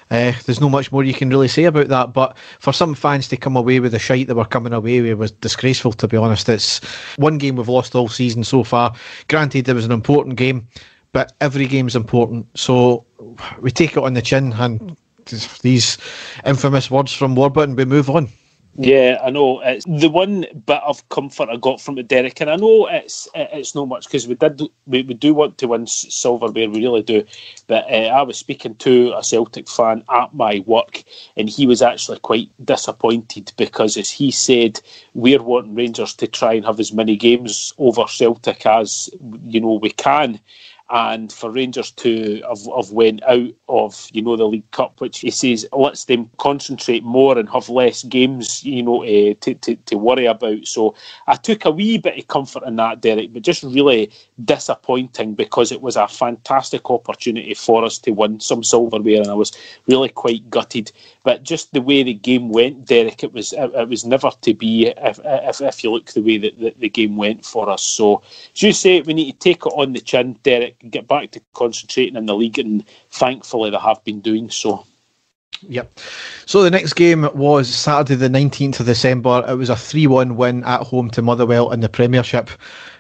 There's no much more you can really say about that. But for some fans to come away with the shite that we're coming away with was disgraceful, to be honest. It's one game we've lost all season so far. Granted, it was an important game, but every game's important. So we take it on the chin and these infamous words from Warburton, we move on. Yeah, I know. It's the one bit of comfort I got from it, Derek, and I know it's not much because we do want to win silverware, we really do. But I was speaking to a Celtic fan at my work, and he was actually quite disappointed because, as he said, we're wanting Rangers to try and have as many games over Celtic as we can. And for Rangers to have went out of, the League Cup, which he says lets them concentrate more and have less games, to worry about. So I took a wee bit of comfort in that, Derek, but just really disappointing because it was a fantastic opportunity for us to win some silverware, and I was really quite gutted. But just the way the game went, Derek, it was never to be if you look the way that the game went for us. So as you say, we need to take it on the chin, Derek, get back to concentrating in the league, and thankfully they have been doing so. Yep. So the next game was Saturday the 19th of December. It was a 3-1 win at home to Motherwell in the Premiership.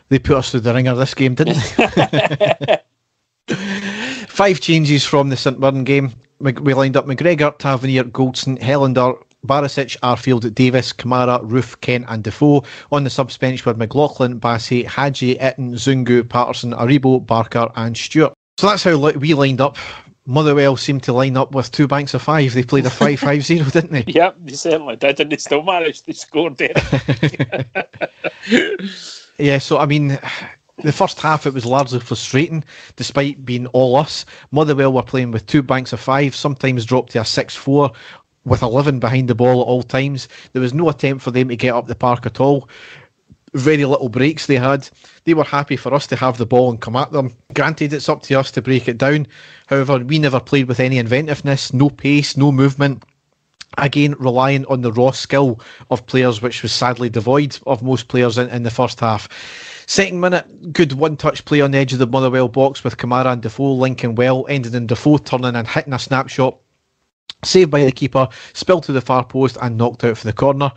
They put us through the ringer this game, didn't they? 5 changes from the St Mirren game. We lined up McGregor, Tavernier, Goldson, Helander, Barisic, Arfield, Davis, Kamara, Roof, Kent and Defoe. On the subs bench were McLaughlin, Bassey, Hadji, Itten, Zungu, Patterson, Aribo, Barker and Stewart. So that's how we lined up. Motherwell seemed to line up with 2 banks of 5. They played a 5-5-0, didn't they? Yep, they certainly did, and they still managed to score there. Yeah, so I mean, the first half it was largely frustrating, despite being all us. Motherwell were playing with 2 banks of 5, sometimes dropped to a 6-4, with 11 behind the ball at all times. There was no attempt for them to get up the park at all. Very little breaks they had. They were happy for us to have the ball and come at them. Granted, it's up to us to break it down. However, we never played with any inventiveness, no pace, no movement. Again, relying on the raw skill of players, which was sadly devoid of most players in the first half. Second minute, good one-touch play on the edge of the Motherwell box with Kamara and Defoe linking well, ended in Defoe turning and hitting a snapshot. Saved by the keeper, spilled to the far post and knocked out for the corner.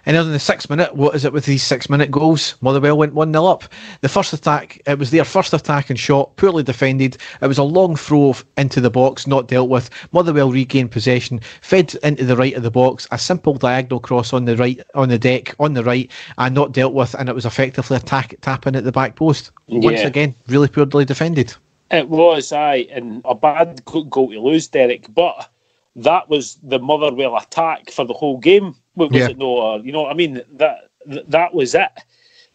And then in the 6th minute, what is it with these 6-minute goals? Motherwell went 1-0 up. The first attack, it was their first attack and shot, poorly defended. It was a long throw into the box, not dealt with. Motherwell regained possession, fed into the right of the box, a simple diagonal cross on the right, on the deck, on the right, and not dealt with, and it was effectively a tap-in at the back post. Yeah. Once again, really poorly defended. It was, aye, and a bad goal to lose, Derek, but that was the Motherwell attack for the whole game. Was it no? That was it.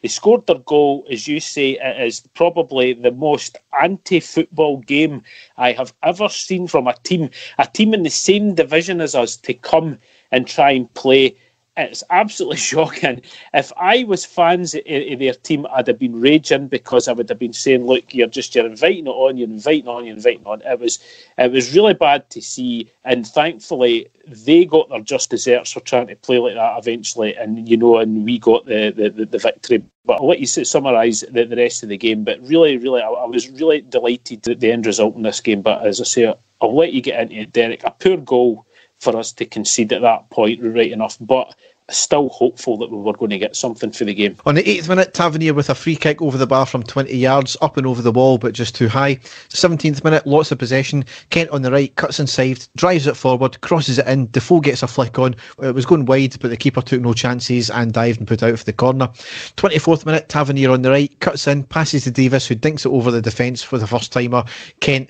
They scored their goal, as you say. It is probably the most anti-football game I have ever seen from a team in the same division as us to come and try and play. It's absolutely shocking. If I was fans of their team, I'd have been raging because I would have been saying, look, you're inviting it on, you're inviting on. It was really bad to see, and thankfully they got their just desserts for trying to play like that eventually, and and we got the victory. But I'll let you summarise the rest of the game. But really, I was really delighted at the end result in this game. But as I say, I'll let you get into it, Derek. A poor goal for us to concede at that point, right enough, but still hopeful that we were going to get something for the game. On the 8th minute, Tavernier with a free kick over the bar from 20 yards, up and over the wall, but just too high. 17th minute, lots of possession. Kent on the right, cuts inside, drives it forward, crosses it in. Defoe gets a flick on. It was going wide, but the keeper took no chances and dived and put out for the corner. 24th minute, Tavernier on the right, cuts in, passes to Davis, who dinks it over the defence for the first timer. Kent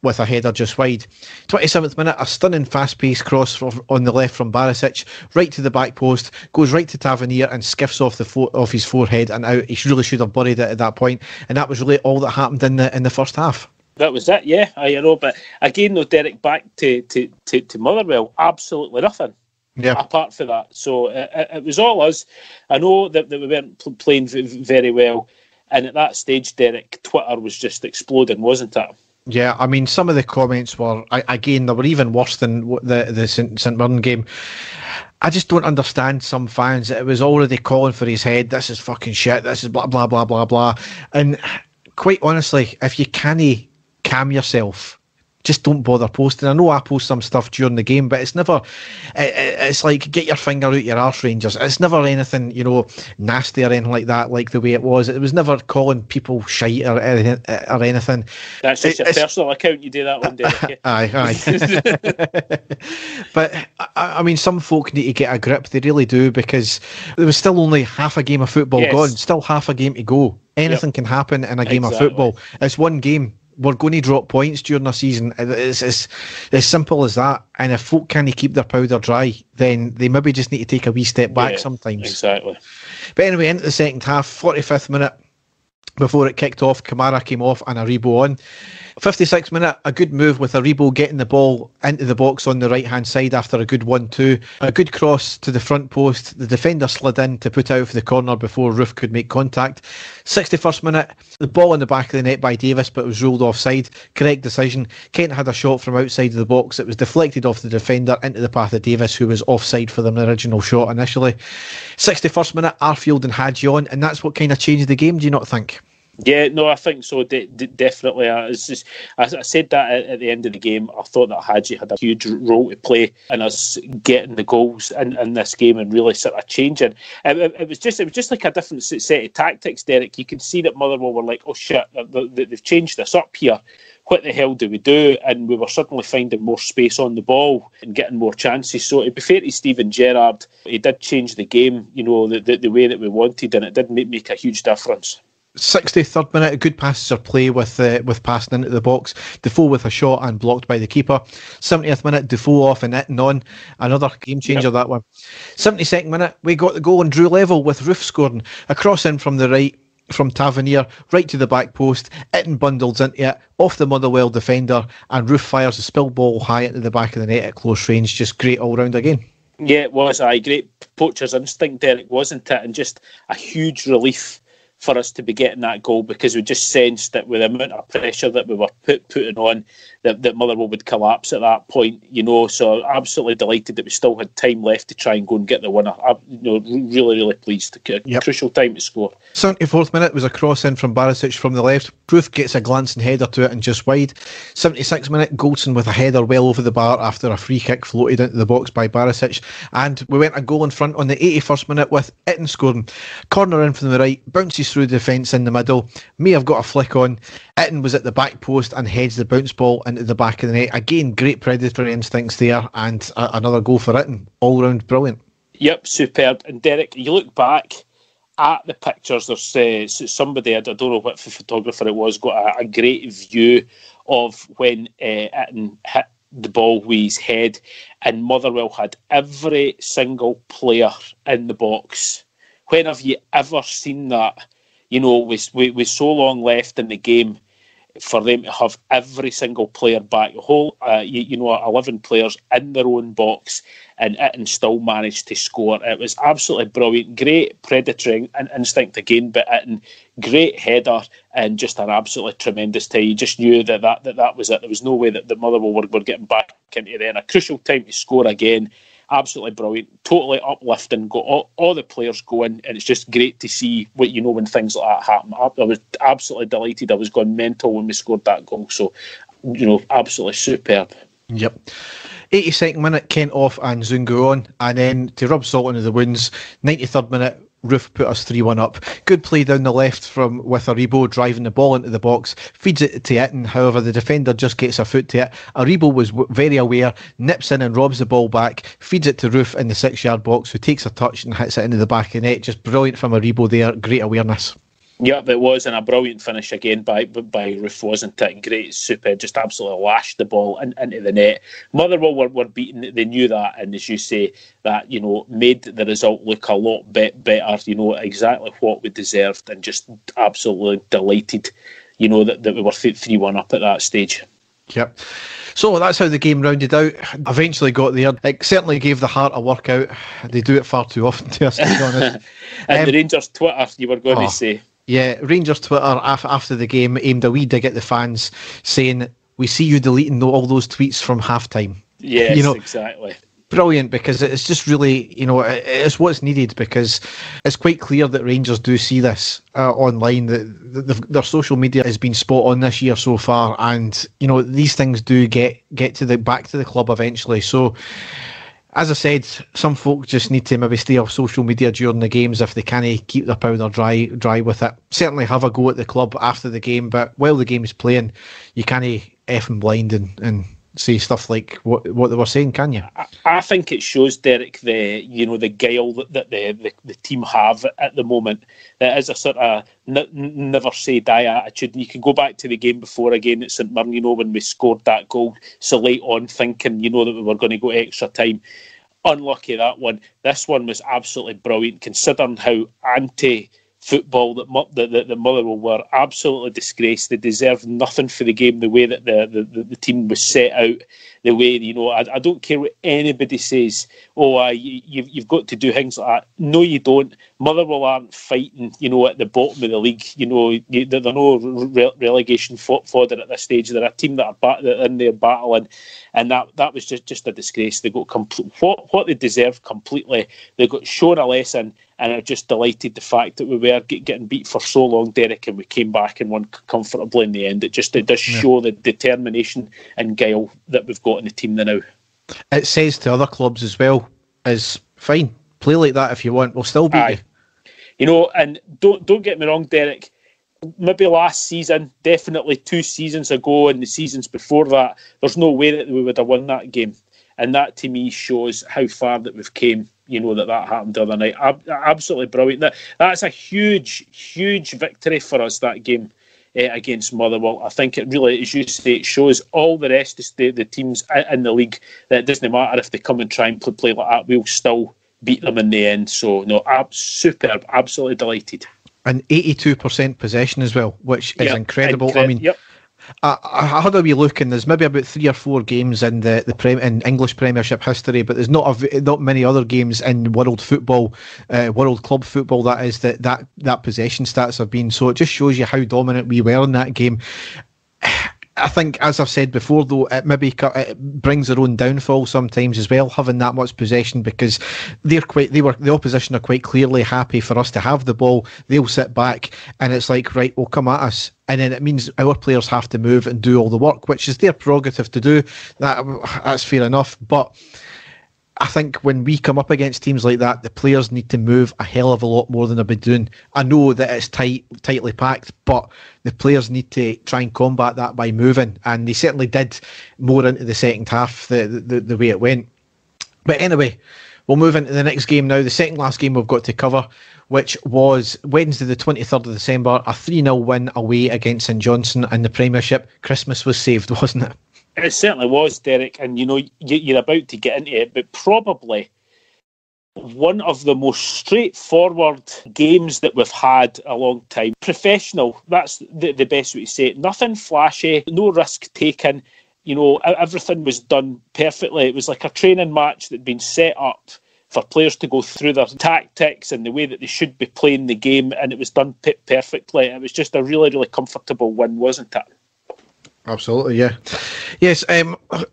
with a header just wide. 27th minute, a stunning fast-paced cross on the left from Barisic, right to the back post, goes right to Tavernier and skiffs off his forehead and out. He really should have buried it at that point, and that was really all that happened in the first half. That was it, yeah. But again, though, Derek, back to Motherwell, absolutely nothing. Yeah. Apart from that, so it was all us. I know that we weren't playing very well, and at that stage, Derek, Twitter was just exploding, wasn't it? Yeah, I mean, some of the comments were, again, they were even worse than the St Mirren game. I just don't understand some fans. It was already calling for his head. This is fucking shit. This is blah, blah, blah, blah, blah. And quite honestly, if you can't calm yourself, just don't bother posting. I know I post some stuff during the game, but it's never, it's like, get your finger out your arse, Rangers. It's never anything, nasty or anything like that, like the way it was. It was never calling people shite or anything. That's just your personal account, you do that one, Derek. Aye. But, I mean, some folk need to get a grip, they really do, because there was still only half a game of football gone, still half a game to go. Anything can happen in a game of football. It's one game. We're going to drop points during the season. It's as simple as that. And if folk can't keep their powder dry, then they maybe just need to take a wee step back sometimes. Exactly. But anyway, into the second half, 45th minute, before it kicked off, Kamara came off and Aribo on. 56th minute, a good move with Aribo getting the ball into the box on the right-hand side after a good 1-2. A good cross to the front post. The defender slid in to put out for the corner before Roof could make contact. 61st minute, the ball in the back of the net by Davis, but it was ruled offside. Correct decision. Kent had a shot from outside of the box. It was deflected off the defender into the path of Davis, who was offside for the original shot initially. 61st minute, Arfield and Hadji on, and that's what kind of changed the game, do you not think? Yeah, no, I think so. Definitely. I said that at the end of the game. I thought that Hadji had a huge role to play in us getting the goals in this game and really sort of changing. It was just like a different set of tactics, Derek. You could see that Motherwell were like, oh shit, they've changed this up here. What the hell do we do? And we were suddenly finding more space on the ball and getting more chances. So to be fair to Steven Gerrard, he did change the game, the way that we wanted, and it did make a huge difference. 63rd minute, a good passage of play with passing into the box. Defoe with a shot and blocked by the keeper. 70th minute, Defoe off and hitting on. Another game changer, that one. 72nd minute, we got the goal and drew level with Roof scoring. A cross in from the right, from Tavernier, right to the back post. Itten bundles into it, off the Motherwell defender, and Roof fires a spill ball high into the back of the net at close range. Just great all round again. Yeah, it was. Great poacher's instinct, Derek, wasn't it? And just a huge relief for us to be getting that goal, because we just sensed that with the amount of pressure that we were putting on, that Motherwell would collapse at that point, so absolutely delighted that we still had time left to try and go and get the winner. Really, really pleased. Crucial time to score. 74th minute was a cross in from Barisic from the left. Proof gets a glancing header to it and just wide. 76th minute, Goldson with a header well over the bar after a free kick floated into the box by Barisic, and we went a goal in front on the 81st minute with Itten scoring. Corner in from the right, bounces through the defence in the middle, may have got a flick on. Itten was at the back post and heads the bounce ball into the back of the net. Again, great predatory instincts there, and another goal for Itten. All round brilliant. Yep, superb. And Derek, you look back at the pictures, there's somebody, I don't know what photographer it was, got a great view of when Itten hit the ball with his head, and Motherwell had every single player in the box. When have you ever seen that? With so long left in the game, for them to have every single player back, 11 players in their own box, and still managed to score. It was absolutely brilliant. Great predatory instinct again, but great header and just an absolutely tremendous tie. You just knew that was it. There was no way that the Motherwell were getting back into there. And a crucial time to score again. Absolutely brilliant, totally uplifting, got all the players going, and it's just great to see when things like that happen. I was absolutely delighted. I was going mental when we scored that goal, so absolutely superb. Yep. 82nd minute, Kent off and Zungu on, and then to rub salt into the wounds, 93rd minute, Roof put us 3-1 up. Good play down the left with Aribo driving the ball into the box, feeds it to Itten, however the defender just gets a foot to it. Aribo was very aware, nips in and robs the ball back, feeds it to Roof in the 6-yard box, who takes a touch and hits it into the back of the net. Just brilliant from Aribo there, great awareness. Yep, it was, and a brilliant finish again by Roof, wasn't it? Great, super, just absolutely lashed the ball into the net. Motherwell were beaten, they knew that, and as you say, that made the result look a lot better, exactly what we deserved, and just absolutely delighted, that we were 3-1 up at that stage. Yep. So that's how the game rounded out. Eventually got there. It certainly gave the heart a workout. They do it far too often, to us, to be honest. And the Rangers Twitter, you were going to say. Yeah, Rangers Twitter after the game aimed a wee dig at the fans, saying, "We see you deleting all those tweets from halftime." Yes, exactly. brilliant, because it's just really, it's what's needed, because it's quite clear that Rangers do see this online, that their social media has been spot on this year so far, and these things do get to back to the club eventually. So as I said, some folk just need to maybe stay off social media during the games if they can't keep their powder dry with it. Certainly have a go at the club after the game, but while the game is playing, you can't F and blind and say stuff like what they were saying, can you? I think it shows, Derek, the guile that the team have at the moment. That is a sort of never say die attitude. You can go back to the game before again at St Mirren, when we scored that goal so late on, thinking that we were going to go extra time. Unlucky that one. This one was absolutely brilliant, considering how anti-football that Motherwell were. Absolutely disgraced. They deserved nothing for the game, the way that the team was set out, the way, I don't care what anybody says, you've got to do things like that. No, you don't. Motherwell aren't fighting, at the bottom of the league. They're no relegation fodder at this stage. They're a team that are in there battling, and that was just a disgrace. They got what they deserved completely. They got shown a lesson, and I'm just delighted the fact that we were getting beat for so long, Derek, and we came back and won comfortably in the end. It does show the determination and guile that we've got in the team now. It says to other clubs as well, is fine, play like that if you want, we'll still beat you. And don't get me wrong, Derek, maybe last season, definitely 2 seasons ago and the seasons before that, there's no way that we would have won that game. And that to me shows how far that we've came, that happened the other night. Absolutely brilliant. That's a huge, huge victory for us, that game against Motherwell. I think it really, as you say, it shows all the rest of the teams in the league that it doesn't matter if they come and try and play like that, we'll still beat them in the end. So, superb, absolutely delighted. And 82% possession as well, which is incredible. I mean, yep. I had a wee look, and there's maybe about 3 or 4 games in in English Premiership history, but there's not many other games in world football, world club football, that is that possession stats have been. So it just shows you how dominant we were in that game. I think, as I've said before, though, it brings their own downfall sometimes as well, having that much possession, because the opposition are quite clearly happy for us to have the ball. They'll sit back, and it's like, right, well, come at us. And then it means our players have to move and do all the work, which is their prerogative to do. That's fair enough. But I think when we come up against teams like that, the players need to move a hell of a lot more than they've been doing. I know that it's tightly packed, but the players need to try and combat that by moving, and they certainly did more into the second half, the way it went. But anyway, we'll move into the next game now, the second last game we've got to cover, which was Wednesday the 23rd of December, a 3-0 win away against St Johnstone in the Premiership. Christmas was saved, wasn't it? It certainly was, Derek, and you're about to get into it, but probably one of the most straightforward games that we've had a long time. Professional, that's the best way to say it. Nothing flashy, no risk taken. Everything was done perfectly. It was like a training match that'd been set up for players to go through their tactics and the way that they should be playing the game, and it was done perfectly. It was just a really, really comfortable win, wasn't it? Absolutely, yeah. Yes,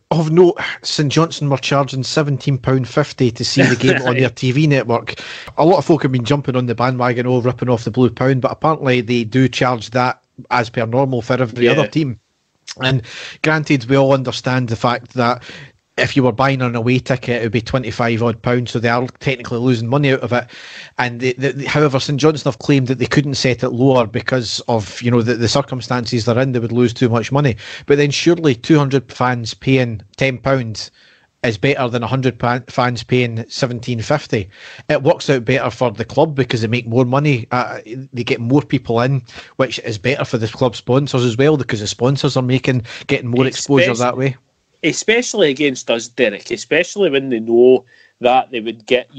of note, St Johnstone were charging £17.50 to see the game on their TV network. A lot of folk have been jumping on the bandwagon, ripping off the blue pound, but apparently they do charge that as per normal for every other team. And granted, we all understand the fact that if you were buying an away ticket, it would be £25 so they are technically losing money out of it. And however, St Johnstone have claimed that they couldn't set it lower because of the circumstances they're in. They would lose too much money. But then surely 200 fans paying £10 is better than 100 fans paying $17.50. It works out better for the club because they make more money. They get more people in, which is better for the club sponsors as well, because the sponsors are getting more exposure that way. Especially against us, Derek, especially when they know that they would get,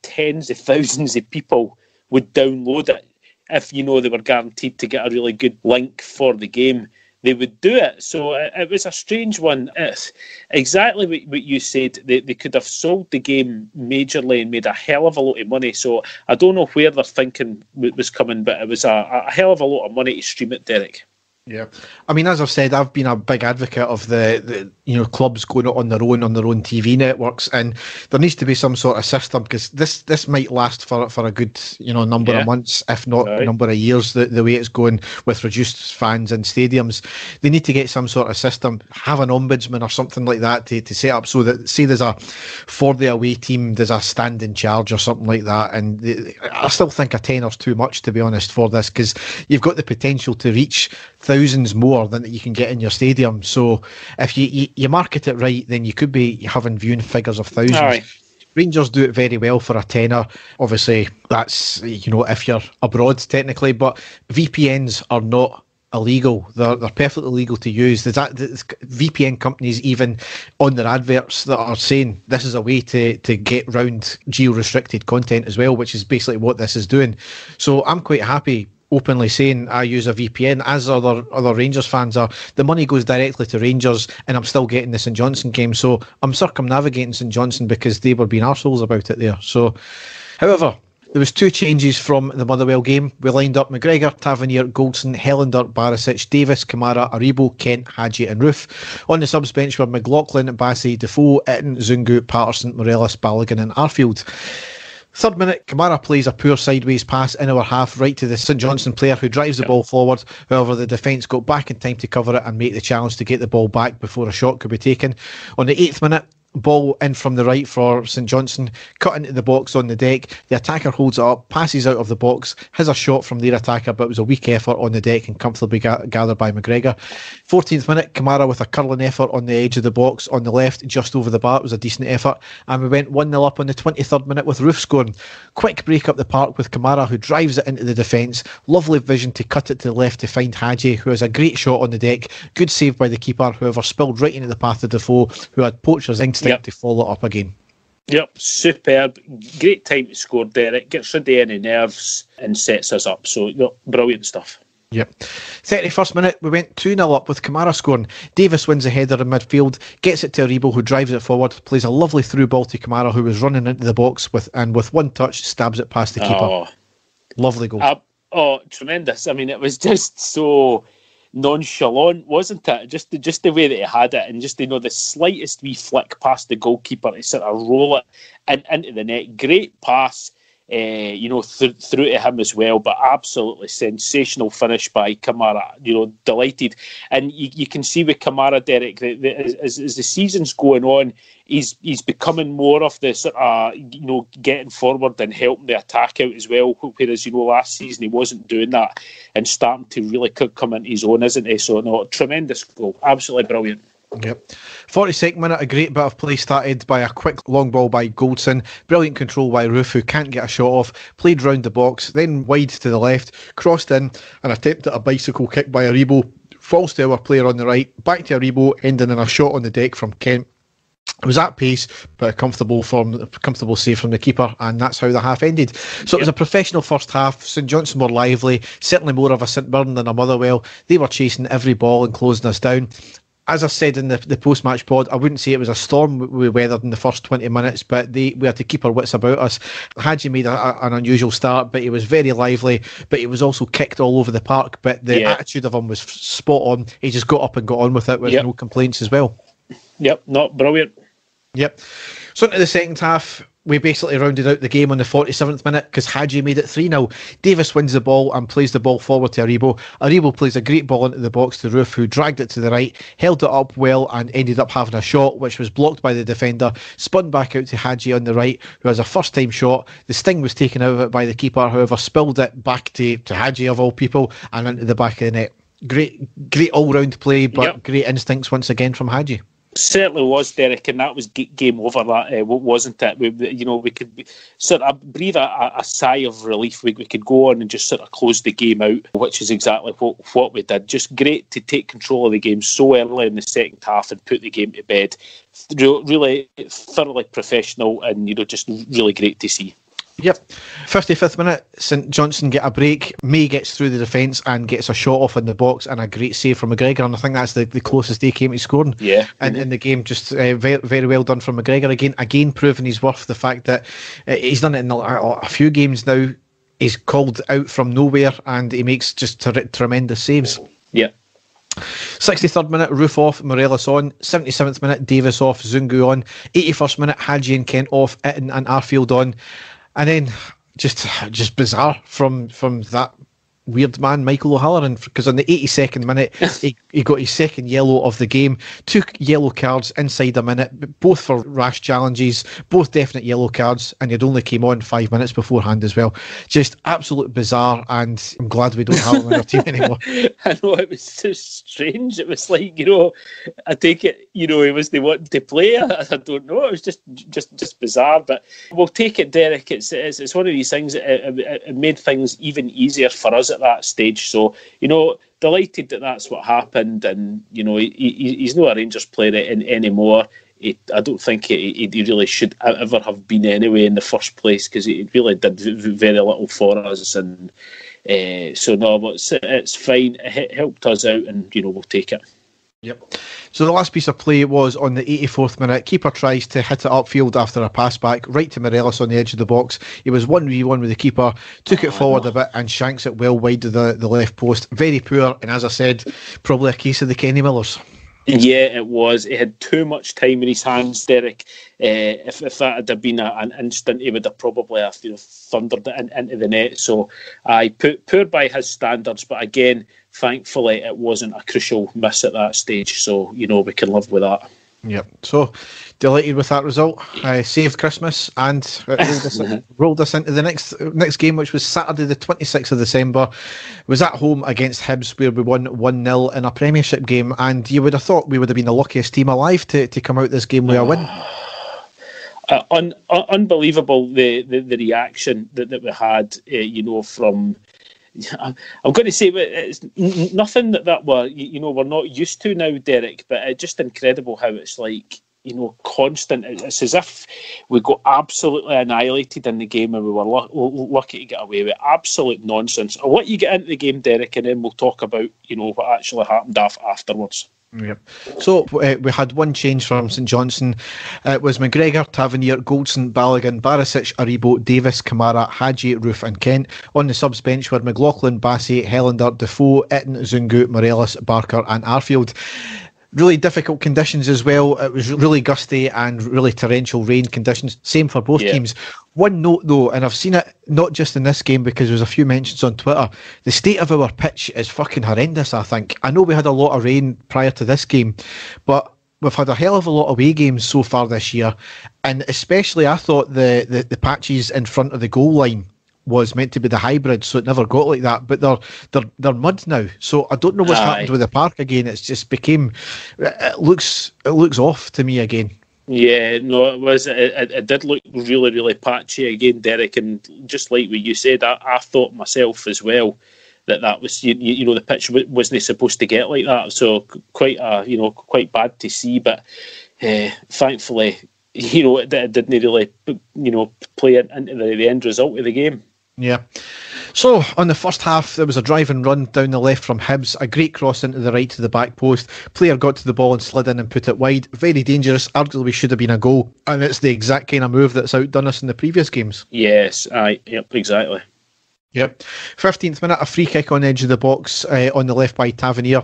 tens of thousands of people would download it. If, they were guaranteed to get a really good link for the game, they would do it. So it was a strange one. It's exactly what you said. They could have sold the game majorly and made a hell of a lot of money. So I don't know where their thinking was coming, but it was a hell of a lot of money to stream it, Derek. Yeah, I mean, as I've said, I've been a big advocate of the clubs going out on their own TV networks, and there needs to be some sort of system, because this might last for a good number of months, if not a number of years. The way it's going with reduced fans in stadiums, they need to get some sort of system, have an ombudsman or something like that to set up, so that, say there's for the away team, there's a stand in charge or something like that. And I still think a tenner's too much, to be honest, for this, because you've got the potential to reach thousands more than you can get in your stadium. So if you market it right, then you could be having viewing figures of thousands. Right. Rangers do it very well for a tenner. Obviously, that's if you're abroad technically, but VPNs are not illegal. They're perfectly legal to use. There's VPN companies even on their adverts that are saying this is a way to get round geo-restricted content as well, which is basically what this is doing. So I'm quite happy openly saying I use a VPN, as other Rangers fans are. The money goes directly to Rangers, and I'm still getting the St Johnstone game, so I'm circumnavigating St Johnstone because they were being arseholes about it there. So, however, there was 2 changes from the Motherwell game. We lined up McGregor, Tavernier, Goldson, Helander, Barisic, Davis, Kamara, Aribo, Kent, Hadji and Roof. On the subs bench were McLaughlin, Bassey, Defoe, Itten, Zungu, Patterson, Morelos, Balogun and Arfield. 3rd minute, Kamara plays a poor sideways pass in our half right to the St Johnstone player, who drives the ball forward. However, the defence got back in time to cover it and make the challenge to get the ball back before a shot could be taken. On the 8th minute, ball in from the right for St Johnstone, cut into the box on the deck. The attacker holds it up, passes out of the box, has a shot from their attacker, but it was a weak effort on the deck and comfortably gathered by McGregor. 14th minute, Kamara with a curling effort on the edge of the box on the left, just over the bar. It was a decent effort, and we went 1-0 up on the 23rd minute with Roof scoring. Quick break up the park with Kamara, who drives it into the defence. Lovely vision to cut it to the left to find Hadji, who has a great shot on the deck. Good save by the keeper, however spilled right into the path of Defoe, who had poacher's instinct to follow it up again. Yep, superb. Great time to score, Derek. Gets rid of any nerves and sets us up. So, brilliant stuff. Yep. 31st minute, we went 2-0 up with Kamara scoring. Davis wins the header in midfield, gets it to Aribo, who drives it forward, plays a lovely through ball to Kamara, who was running into the box with one touch, stabs it past the keeper. Lovely goal. Tremendous. I mean, it was just so nonchalant, wasn't it? Just the way that he had it, and just the slightest wee flick past the goalkeeper to sort of roll it into the net. Great pass, through to him as well, but absolutely sensational finish by Kamara. Delighted, and you can see with Kamara, Derek, that as the season's going on, he's becoming more of the sort of getting forward and helping the attack out as well. Whereas last season he wasn't doing that, and starting to really come into his own, isn't he? So tremendous goal, absolutely brilliant. Yep. 42nd minute, a great bit of play started by a quick long ball by Goldson. Brilliant control by Roof, who can't get a shot off. Played round the box, then wide to the left, crossed in, and attempted a bicycle kick by Aribo. Falls to our player on the right, back to Aribo, ending in a shot on the deck from Kent. It was at pace, but a comfortable save from the keeper, and that's how the half ended. So it was a professional first half. St Johnstone were lively, certainly more of a St Mirren than a Motherwell. They were chasing every ball and closing us down. As I said in the post-match pod, I wouldn't say it was a storm we weathered in the first 20 minutes, but we had to keep our wits about us. Hadji made an unusual start, but he was very lively, but he was also kicked all over the park, but the attitude of him was spot on. He just got up and got on with it with no complaints as well. Yep, not brilliant. Yep. So into the second half, we basically rounded out the game on the 47th minute because Hadji made it 3-0. Davis wins the ball and plays the ball forward to Aribo. Aribo plays a great ball into the box to Roof, who dragged it to the right, held it up well and ended up having a shot which was blocked by the defender, spun back out to Hadji on the right, who has a first time shot. The sting was taken out of it by the keeper, however spilled it back to Hadji of all people and into the back of the net. Great all-round play, but great instincts once again from Hadji. Certainly was, Derek, and that was game over. That wasn't it? We could sort of breathe a sigh of relief. We could go on and just sort of close the game out, which is exactly what we did. Just great to take control of the game so early in the second half and put the game to bed. Really thoroughly professional, and just really great to see. Yep. 55th minute, St Johnstone get a break. May gets through the defence and gets a shot off in the box and a great save from McGregor, and I think that's the closest they came to scoring in the game. Just very, very well done from McGregor again proving his worth. The fact that he's done it in a few games now. He's called out from nowhere and he makes just tremendous saves. Yeah. 63rd minute, Roof off, Morelos on. 77th minute, Davis off, Zungu on. 81st minute, Hadji and Kent off, Itten and Arfield on. And then just bizarre from that weird man, Michael O'Halloran, because on the 82nd minute, he got his second yellow of the game. 2 yellow cards inside a minute, both for rash challenges, both definite yellow cards, and he'd only came on 5 minutes beforehand as well. Just absolute bizarre, and I'm glad we don't have him in our team anymore. I know, it was so strange. It was like, I take it, he was the one to play. I don't know. It was just bizarre, but we'll take it, Derek. It's one of these things. It made things even easier for us at that stage. So, delighted that that's what happened, and he's not a Rangers player anymore. I don't think he really should ever have been anyway in the first place, because he really did very little for us, and so no, but it's fine. It helped us out, and we'll take it. Yep. So the last piece of play was on the 84th minute. Keeper tries to hit it upfield after a pass back, right to Morelos on the edge of the box. He was 1v1 with the keeper, took it forward a bit and shanks it well wide of the left post. Very poor, and as I said, probably a case of the Kenny Millers. Yeah, it was. He had too much time in his hands, Derek. If that had been an instant, he would have probably thundered it into the net. So, poor by his standards, but again, thankfully, it wasn't a crucial miss at that stage. So, we can live with that. Yep. So, delighted with that result. Saved Christmas and rolled us into the next game, which was Saturday the 26th of December. It was at home against Hibs, where we won 1-0 in a Premiership game, and you would have thought we would have been the luckiest team alive to come out this game with a win. Unbelievable, the reaction that we had, from... I'm going to say it's nothing that we're not used to now, Derek, but it's just incredible how it's like, constant. It's as if we got absolutely annihilated in the game and we were lucky to get away with it. Absolute nonsense. I'll let you get into the game, Derek, and then we'll talk about what actually happened afterwards. Yep. So we had one change from St Johnstone. It was McGregor, Tavernier, Goldson, Balogun, Barisic, Aribo, Davis, Kamara, Hadji, Roof and Kent. On the subs bench were McLaughlin, Bassey, Helander, Defoe, Itten, Zungu, Morelos, Barker and Arfield. Really difficult conditions as well. It was really gusty and really torrential rain conditions. Same for both teams. One note though, and I've seen it not just in this game because there's a few mentions on Twitter, the state of our pitch is fucking horrendous, I think. I know we had a lot of rain prior to this game, but we've had a hell of a lot of away games so far this year, and especially I thought the patches in front of the goal line was meant to be the hybrid, so it never got like that, but they're mud now, so I don't know what's happened with the park again. It's just became, it looks off to me again. Yeah, no, it did look really, really patchy again, Derek, and just like what you said, I thought myself as well that was, the pitch wasn't supposed to get like that, so quite bad to see, but thankfully, it didn't really, play into the end result of the game. Yeah. So, on the first half, there was a drive and run down the left from Hibs, a great cross into the right to the back post. Player got to the ball and slid in and put it wide. Very dangerous, arguably should have been a goal, and it's the exact kind of move that's outdone us in the previous games. Yes, yep, exactly. Yep. 15th minute, a free kick on the edge of the box on the left by Tavernier.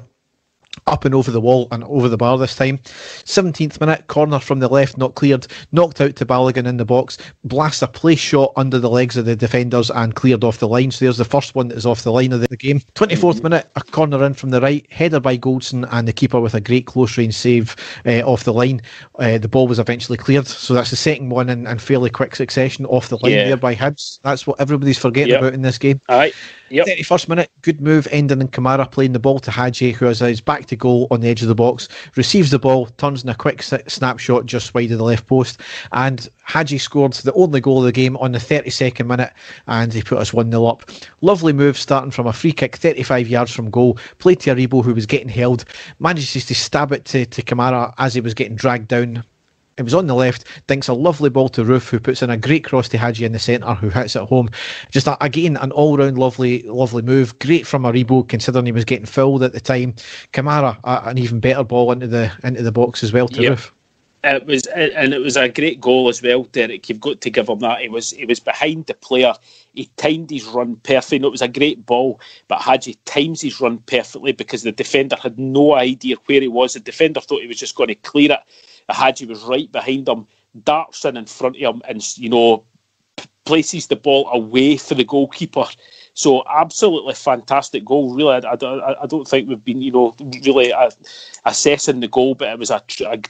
Up and over the wall and over the bar this time. 17th minute, corner from the left, not cleared, knocked out to Balogun in the box, blasts a place shot under the legs of the defenders and cleared off the line. So there's the first one that is off the line of the game. 24th minute, a corner in from the right, header by Goldson and the keeper with a great close range save off the line. The ball was eventually cleared, so that's the second one in fairly quick succession off the line there by Hibs. That's what everybody's forgetting about in this game. Aye. Yep. 31st minute, good move, ending in Kamara playing the ball to Hadji, who has his back to goal on the edge of the box, receives the ball, turns in a quick snapshot just wide of the left post, and Hadji scored the only goal of the game on the 32nd minute, and he put us 1-0 up. Lovely move starting from a free kick 35 yards from goal, played to Aribo, who was getting held, manages to stab it to Kamara as he was getting dragged down. It was on the left, dinks a lovely ball to Roof, who puts in a great cross to Hadji in the centre, who hits it home. Just again, an all-round lovely move. Great from Aribo, considering he was getting fouled at the time. Kamara, an even better ball into the box as well to Roof. It was a great goal as well, Derek. You've got to give him that. He was behind the player. He timed his run perfectly. No, it was a great ball, but Hadji times his run perfectly because the defender had no idea where he was. The defender thought he was just going to clear it. Hadji was right behind him, darts in front of him, and places the ball away for the goalkeeper. So absolutely fantastic goal. Really, I don't think we've been really assessing the goal, but it was a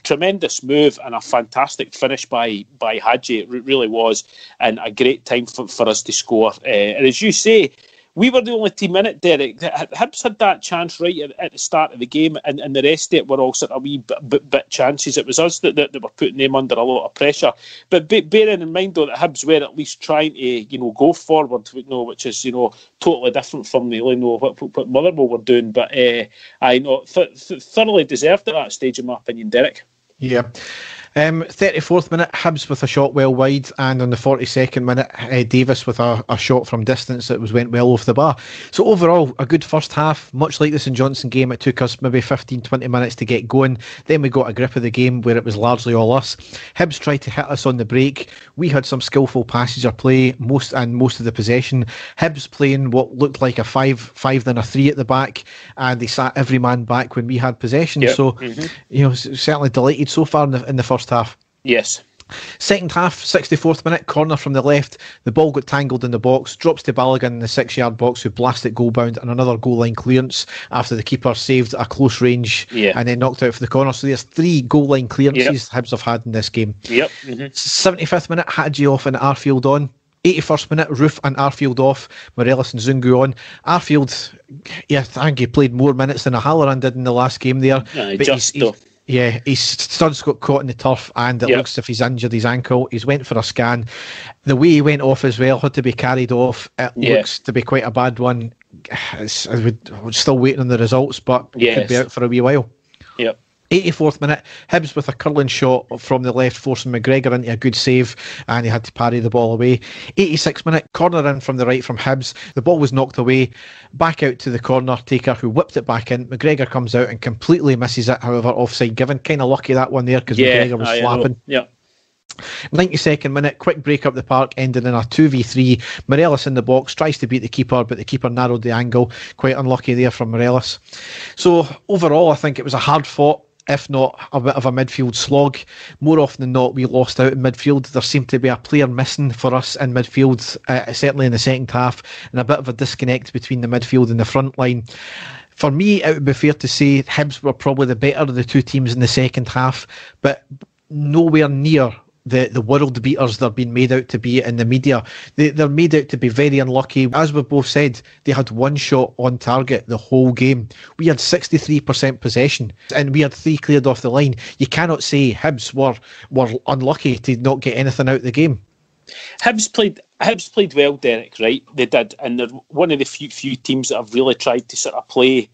tremendous move and a fantastic finish by Hadji. It really was, and a great time for us to score. And as you say, we were the only team in it, Derek. Hibs had that chance right at the start of the game, and the rest of it were all sort of wee bit chances. It was us that were putting them under a lot of pressure. But bearing in mind, though, that Hibs were at least trying to, go forward, which is, totally different from what Motherwell were doing. But I know thoroughly deserved at that stage, in my opinion, Derek. Yeah. 34th minute, Hibs with a shot well wide, and on the 42nd minute, Davis with a shot from distance that went well off the bar. So overall, a good first half. Much like the St Johnstone game, it took us maybe 15-20 minutes to get going. Then we got a grip of the game where it was largely all us. Hibs tried to hit us on the break. We had some skillful passage or play, most of the possession. Hibs playing what looked like a 5 then a 3 at the back, and they sat every man back when we had possession. Yep. So, certainly delighted so far in the first half. Yes. Second half, 64th minute, corner from the left. The ball got tangled in the box, drops to Balogun in the 6-yard box, who blasted goal bound, and another goal line clearance after the keeper saved a close range and then knocked out for the corner. So there's 3 goal line clearances Hibs have had in this game. Yep. 75th minute, Hadji off and Arfield on. 81st minute, Roof and Arfield off, Morelos and Zungu on. Arfield, I think he played more minutes than O'Halloran did in the last game there. His studs got caught in the turf, and it looks as if he's injured his ankle. He's went for a scan. The way he went off as well, had to be carried off. It looks to be quite a bad one. We're still waiting on the results, but could be out for a wee while. Yep. 84th minute, Hibs with a curling shot from the left, forcing McGregor into a good save, and he had to parry the ball away. 86th minute, corner in from the right from Hibs. The ball was knocked away, back out to the corner taker, who whipped it back in. McGregor comes out and completely misses it, however, offside given. Kind of lucky that one there, because McGregor was flapping. 92nd minute, quick break up the park, ending in a 2v3. Morelos in the box, tries to beat the keeper, but the keeper narrowed the angle. Quite unlucky there from Morelos. So overall, I think it was a hard fought, if not a bit of a midfield slog. More often than not, we lost out in midfield. There seemed to be a player missing for us in midfield, certainly in the second half, and a bit of a disconnect between the midfield and the front line. For me, it would be fair to say Hibs were probably the better of the two teams in the second half, but nowhere near the world beaters they're being made out to be in the media. They're made out to be very unlucky. As we've both said, they had one shot on target the whole game. We had 63% possession, and we had 3 cleared off the line. You cannot say Hibs were unlucky to not get anything out of the game. Hibs played well, Derek, right? They did, and they're one of the few teams that have really tried to sort of play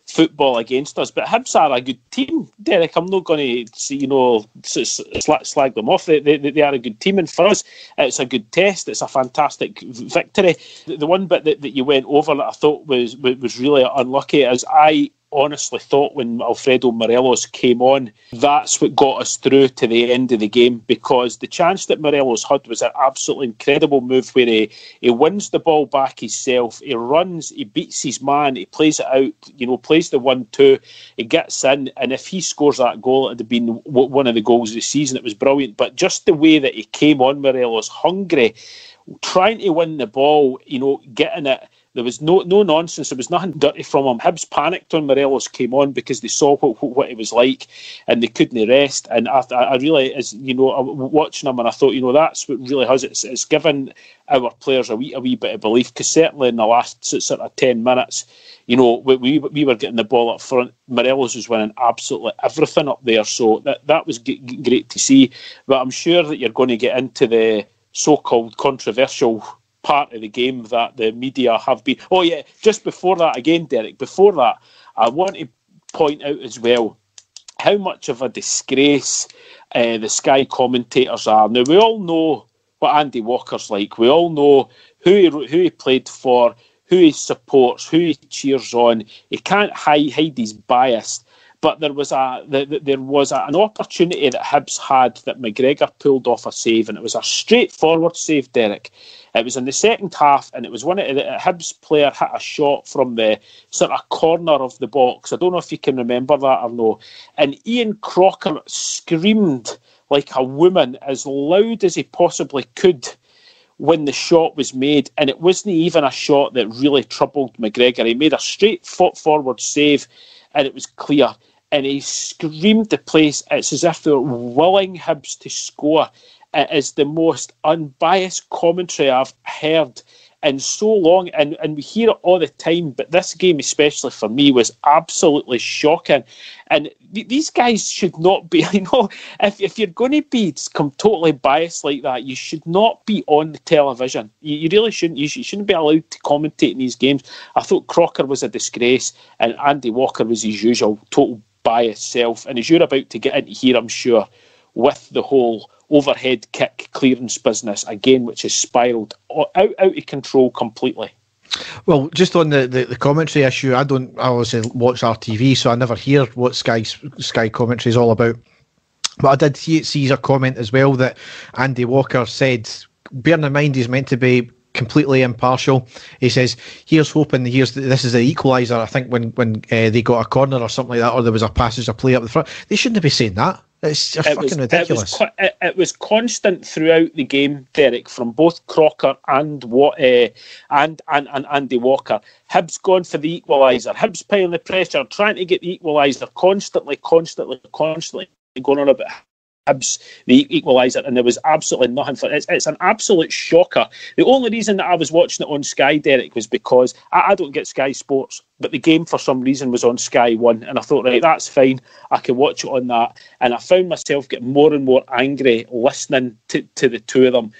football against us. But Hibs are a good team, Derek. I'm not going to slag them off. They are a good team, and for us, it's a good test. It's a fantastic victory. The one bit that you went over that I thought was really unlucky is I honestly thought when Alfredo Morelos came on, that's what got us through to the end of the game, because the chance that Morelos had was an absolutely incredible move where he wins the ball back himself, he runs, he beats his man, he plays it out, plays the 1-2, he gets in, and if he scores that goal, it would have been one of the goals of the season. It was brilliant. But just the way that he came on, Morelos, hungry, trying to win the ball, getting it. There was no nonsense. There was nothing dirty from him. Hibs panicked when Morelos came on because they saw what he was like, and they couldn't rest. And I really, watching him, and I thought, that's what really has it. It's given our players a wee bit of belief, because certainly in the last sort of 10 minutes, we were getting the ball up front. Morelos was winning absolutely everything up there. So that was great to see. But I'm sure that you're going to get into the so-called controversial part of the game that the media have been. Oh yeah, just before that again, Derek, before that, I want to point out as well how much of a disgrace the Sky commentators are. Now, we all know what Andy Walker's like. We all know who he played for, who he supports, who he cheers on. He can't hide his bias. but there was an opportunity that Hibs had that McGregor pulled off a save, and it was a straightforward save, Derek. It was in the second half, and it was one of the Hibs player hit a shot from the sort of corner of the box. I don't know if you can remember that or no. And Ian Crocker screamed like a woman as loud as he possibly could when the shot was made, and it wasn't even a shot that really troubled McGregor. He made a straightforward save, and it was clear. And he screamed the place. It's as if they were willing Hibs to score. It is the most unbiased commentary I've heard in so long, and we hear it all the time, but this game, especially for me, was absolutely shocking. And these guys should not be, if you're going to be totally biased like that, you should not be on the television. You really shouldn't. You shouldn't be allowed to commentate in these games. I thought Crocker was a disgrace, and Andy Walker was his usual total biased self. And as you're about to get into here, I'm sure, with the whole overhead kick clearance business again, which has spiralled out of control completely. Well, just on the commentary issue, I obviously watch RTV, so I never hear what Sky commentary is all about. But I did see a comment as well that Andy Walker said, bearing in mind he's meant to be completely impartial, he says, here's hoping, this is the equaliser, I think, when they got a corner or something like that, or there was a passage of play up the front. They shouldn't be saying that. It's fucking ridiculous. It was constant throughout the game, Derek, from both Crocker and Andy Walker. Hibs going for the equaliser. Hibs piling the pressure, trying to get the equaliser, constantly going on about Hibs, the equaliser, and there was absolutely nothing for it. It's an absolute shocker. The only reason that I was watching it on Sky, Derek, was because I don't get Sky Sports, but the game for some reason was on Sky 1, and I thought, right, that's fine, I can watch it on that. And I found myself getting more and more angry listening to the two of them.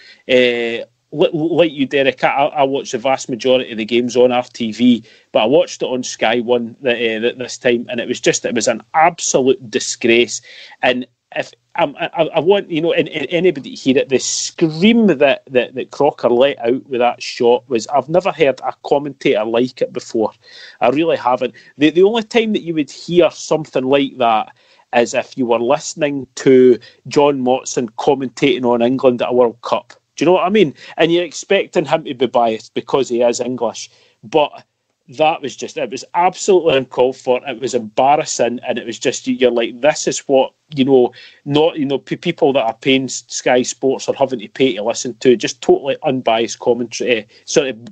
Like you, Derek, I watched the vast majority of the games on RTV, but I watched it on Sky 1 this time, and it was an absolute disgrace. And if I want anybody to hear it, the scream that Crocker let out with that shot was, I've never heard a commentator like it before. I really haven't. The only time that you would hear something like that is if you were listening to John Motson commentating on England at a World Cup. Do you know what I mean? And you're expecting him to be biased because he is English, but that was just, it was absolutely uncalled for. It was embarrassing, and it was just, you're like, this is what, people that are paying Sky Sports are having to pay to listen to. Just totally unbiased commentary,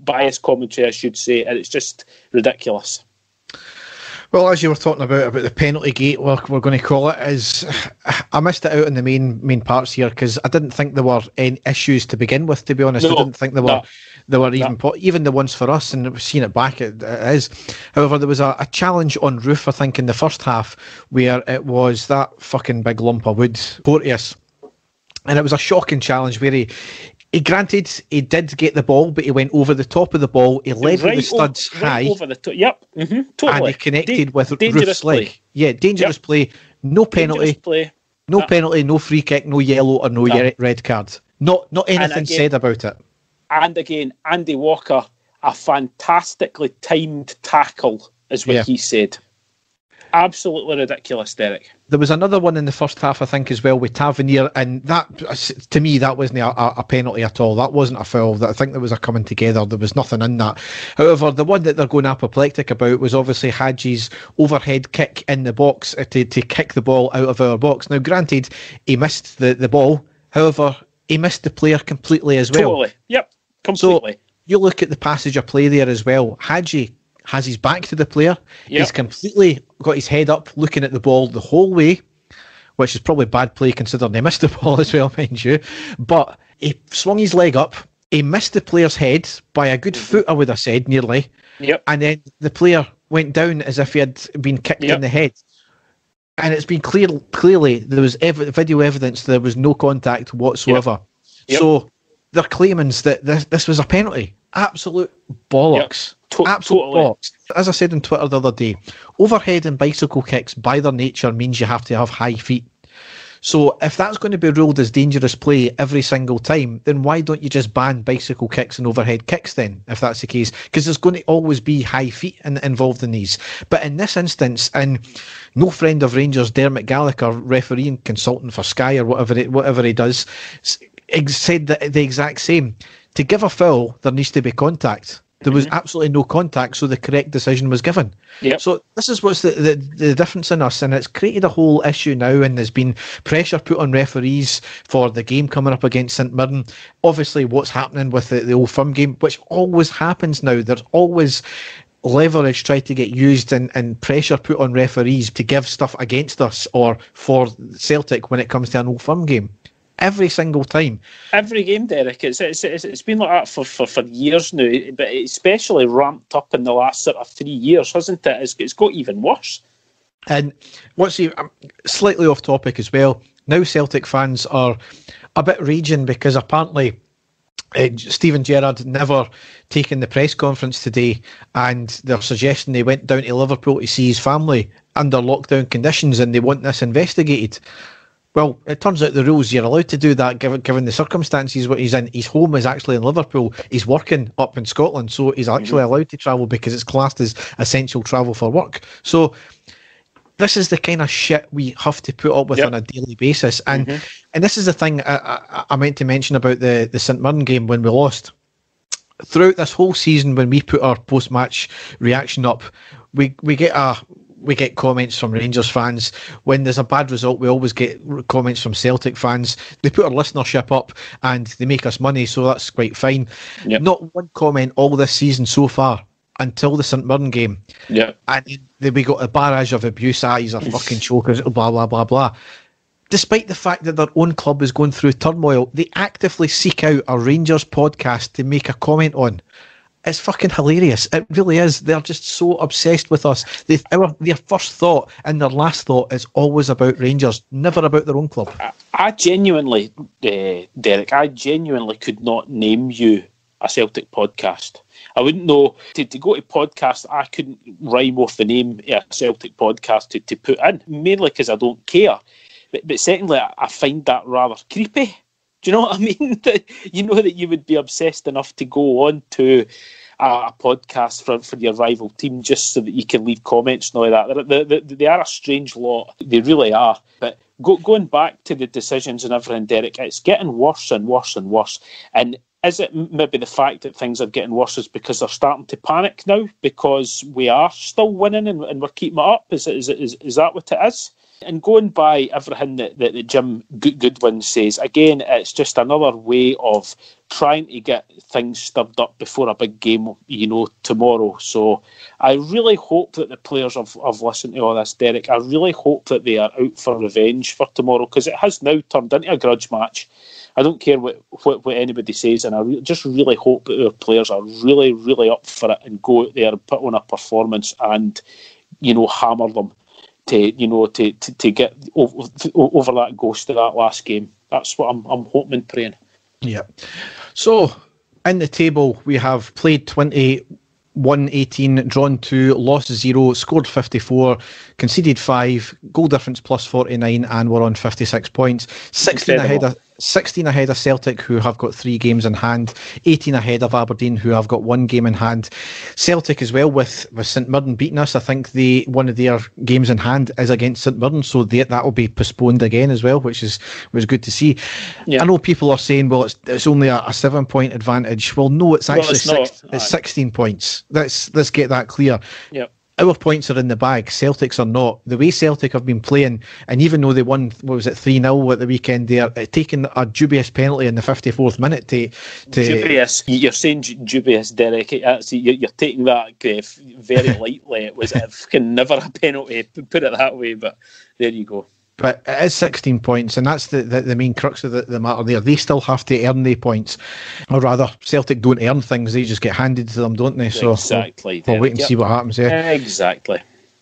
biased commentary, I should say, and it's just ridiculous. Well, as you were talking about the penalty gate, we're going to call it, is I missed it out in the main parts here because I didn't think there were any issues to begin with, to be honest. I didn't think there were even the ones for us, and we've seen it back, it is. However, there was a challenge on Roof, I think, in the first half, where it was that fucking big lump of wood, Porteous. And it was a shocking challenge where he did get the ball, but he went over the top of the ball. He led with the studs high. Over the top. Yep. Mm-hmm, totally. And he connected with Roof's leg. Yeah, dangerous play. No penalty. No penalty, no free kick, no yellow or no red card. Not anything said about it. And again, Andy Walker, a fantastically timed tackle, is what he said. Absolutely ridiculous, Derek. There was another one in the first half, I think, as well, with Tavernier, and that, to me, that wasn't a penalty at all. That wasn't a foul. I think there was a coming together. There was nothing in that. However, the one that they're going apoplectic about was obviously Hadji's overhead kick in the box to kick the ball out of our box. Now, granted, he missed the ball. However, he missed the player completely as well. Totally. Yep, completely. So, you look at the passage of play there as well. Hadji has his back to the player. Yep. He's completely got his head up looking at the ball the whole way, which is probably bad play considering they missed the ball as well, mind you. But he swung his leg up. He missed the player's head by a good foot, I would have said, nearly. Yep. And then the player went down as if he had been kicked in the head. And it's been clearly there was video evidence there was no contact whatsoever. Yep. So they're claiming that this was a penalty. Absolute bollocks. Absolute bollocks. As I said on Twitter the other day, overhead and bicycle kicks by their nature means you have to have high feet. So if that's going to be ruled as dangerous play every single time, then why don't you just ban bicycle kicks and overhead kicks then, if that's the case? Because there's going to always be high feet involved in these. But in this instance, and no friend of Rangers, Dermot Gallagher, referee and consultant for Sky or whatever he does, said the exact same. To give a foul, there needs to be contact. There was absolutely no contact, so the correct decision was given. Yep. So this is what's the difference in us, and it's created a whole issue now, and there's been pressure put on referees for the game coming up against St Mirren. Obviously, what's happening with the Old Firm game, which always happens now, there's always leverage tried to get used and pressure put on referees to give stuff against us or for Celtic when it comes to an Old Firm game. Every single time. Every game, Derek. It's been like that for years now, but it's especially ramped up in the last sort of 3 years, hasn't it? It's got even worse. And slightly off topic as well, now Celtic fans are a bit raging because apparently Stephen Gerrard never taken the press conference today, and they're suggesting they went down to Liverpool to see his family under lockdown conditions and they want this investigated. Well, it turns out the rules, you're allowed to do that given the circumstances what he's in. His home is actually in Liverpool. He's working up in Scotland, so he's actually allowed to travel because it's classed as essential travel for work. So this is the kind of shit we have to put up with on a daily basis. And and this is the thing I meant to mention about the St Mirren game when we lost. Throughout this whole season, when we put our post-match reaction up, we get comments from Rangers fans. When there's a bad result, we always get comments from Celtic fans. They put our listenership up and they make us money, so that's quite fine. Yep. Not one comment all this season so far until the St Mirren game. Yeah. And then we got a barrage of abuse. He's a fucking choker, blah, blah, blah, blah. Despite the fact that their own club is going through turmoil, they actively seek out a Rangers podcast to make a comment on. It's fucking hilarious. It really is. They're just so obsessed with us. Their first thought and their last thought is always about Rangers, never about their own club. I genuinely, Derek, could not name you a Celtic podcast. I wouldn't know. To go to podcast, I couldn't rhyme off the name of a Celtic podcast to put in, mainly because I don't care. But secondly, I find that rather creepy. Do you know what I mean? That you would be obsessed enough to go on to a podcast for your rival team just so that you can leave comments and all that. They are a strange lot. They really are. But going back to the decisions and everything, Derek, it's getting worse and worse and worse. And is it maybe the fact that things are getting worse is because they're starting to panic now because we are still winning and we're keeping it up? Is that what it is? And going by everything that Jim Goodwin says, again, it's just another way of trying to get things stirred up before a big game, tomorrow. So I really hope that the players have listened to all this, Derek. I really hope that they are out for revenge for tomorrow, because it has now turned into a grudge match. I don't care what anybody says, and I just really hope that our players are really, really up for it and go out there and put on a performance and, hammer them. To get over that ghost of that last game. That's what I'm hoping and praying. Yeah. So in the table we have played 20, won 18, drawn 2, lost 0, scored 54, conceded 5, goal difference plus 49, and we're on 56 points. 16 ahead of Celtic, who have got 3 games in hand, 18 ahead of Aberdeen, who have got 1 game in hand. Celtic as well, with St Mirren beating us. I think one of their games in hand is against St Mirren, so that will be postponed again as well, which was good to see. Yeah. I know people are saying, well, it's only a 7-point advantage. Well, no, it's actually it's 16 points. Let's get that clear. Yeah. Our points are in the bag. Celtic's are not. The way Celtic have been playing, and even though they won, 3-0 at the weekend, they are taking a dubious penalty in the 54th minute to dubious. You're saying dubious, Derek. You're taking that very lightly. It was never a penalty, put it that way, but there you go. But it is 16 points, and that's the main crux of the matter there. They still have to earn the points. Or rather, Celtic don't earn things, they just get handed to them, don't they? So exactly. We'll wait and see what happens there. Exactly.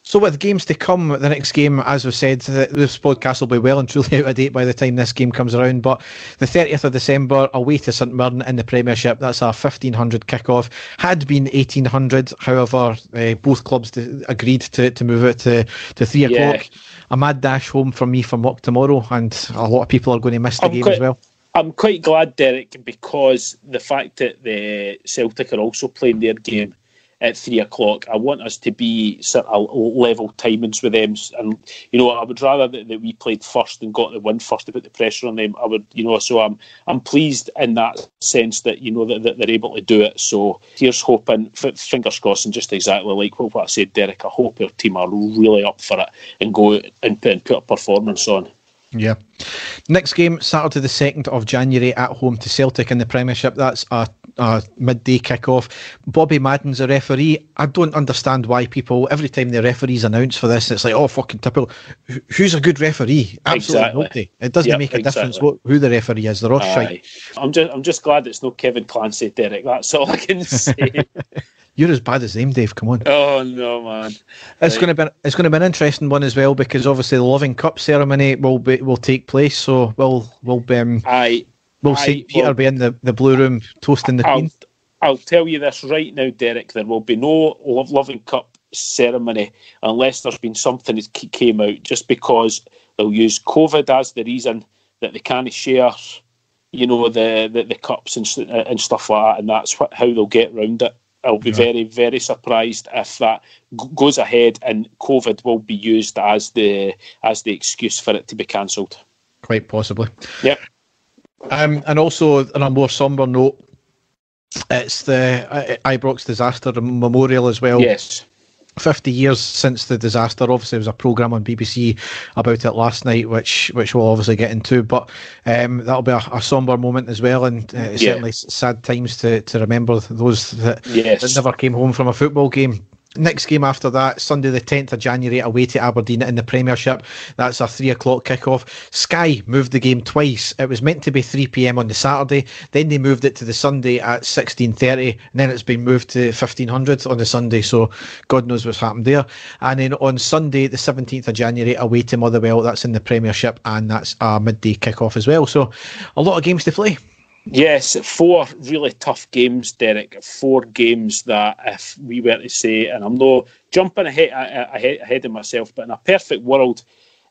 So with games to come, the next game, as we said, this podcast will be well and truly out of date by the time this game comes around, but the 30th of December, away to St Mirren in the Premiership. That's our 1500 kick-off. Had been 1800, however, both clubs agreed to move it to 3 o'clock. A mad dash home from me from work tomorrow, and a lot of people are going to miss the game as well. I'm quite glad, Derek, because the fact that the Celtic are also playing their game at 3 o'clock, I want us to be sort of level timings with them, and I would rather that we played first and got the win first to put the pressure on them. I would, so I'm pleased in that sense that that they're able to do it. So here's hoping, fingers crossed, and just exactly like what I said, Derek. I hope our team are really up for it and go and put a performance on. Yeah. Next game, Saturday the 2nd of January at home to Celtic in the Premiership. That's a midday kick-off. Bobby Madden's a referee. I don't understand why people, every time the referees announce for this, it's like, oh, fucking typical. Who's a good referee? Absolutely nobody. It doesn't make a difference who the referee is. They're all shite. I'm just glad it's no Kevin Clancy, Derek. That's all I can say. You're as bad as them, Dave. Come on. Oh no, man! It's going to be an interesting one as well, because obviously the Loving Cup ceremony will take place. So we'll see Peter be in the blue room toasting the Queen. I'll tell you this right now, Derek. There will be no Loving Cup ceremony unless there's been something that came out. Just because they'll use COVID as the reason that they can't share, the cups and stuff like that, and that's how they'll get around it. I'll be very, very surprised if that goes ahead and COVID will be used as the excuse for it to be cancelled. Quite possibly. Yep. And also, on a more sombre note, it's the Ibrox Disaster Memorial as well. Yes. 50 years since the disaster. Obviously, there was a programme on BBC about it last night, which we'll obviously get into, but that'll be a sombre moment as well, and certainly sad times to remember those that never came home from a football game. Next game after that, Sunday the 10th of January, away to Aberdeen in the Premiership. That's a 3 o'clock kickoff. Sky moved the game twice. It was meant to be 3 p.m. on the Saturday, then they moved it to the Sunday at 16:30, and then it's been moved to 1500 on the Sunday, so God knows what's happened there. And then on Sunday the 17th of January, away to Motherwell, that's in the Premiership, and that's a midday kickoff as well. So a lot of games to play. Yes, 4 really tough games, Derek. 4 games that, if we were to say, and I'm not jumping ahead of myself, but in a perfect world,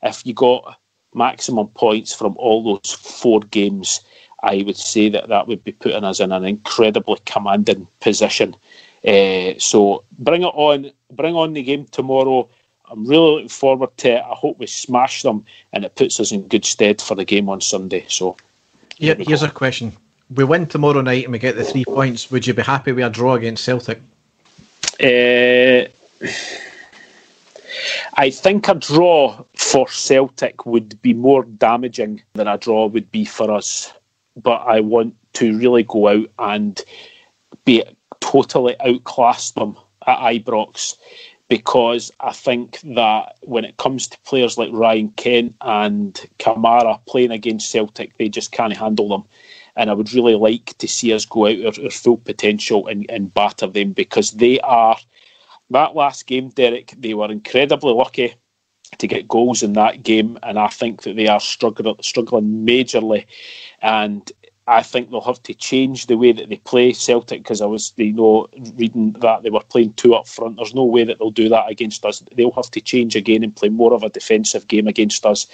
if you got maximum points from all those 4 games, I would say that would be putting us in an incredibly commanding position. So bring on the game tomorrow. I'm really looking forward to it. I hope we smash them, and it puts us in good stead for the game on Sunday. So. Yeah, here's a question. We win tomorrow night and we get the 3 points. Would you be happy with a draw against Celtic? I think a draw for Celtic would be more damaging than a draw would be for us. But I want to really go out and be totally outclass them at Ibrox, because I think that when it comes to players like Ryan Kent and Kamara playing against Celtic, they just can't handle them. And I would really like to see us go out our full potential and batter them, because they are, that last game, Derek, they were incredibly lucky to get goals in that game, and I think that they are struggling majorly, and I think they'll have to change the way that they play Celtic, because I was reading that they were playing 2 up front. There's no way that they'll do that against us. They'll have to change again and play more of a defensive game against us.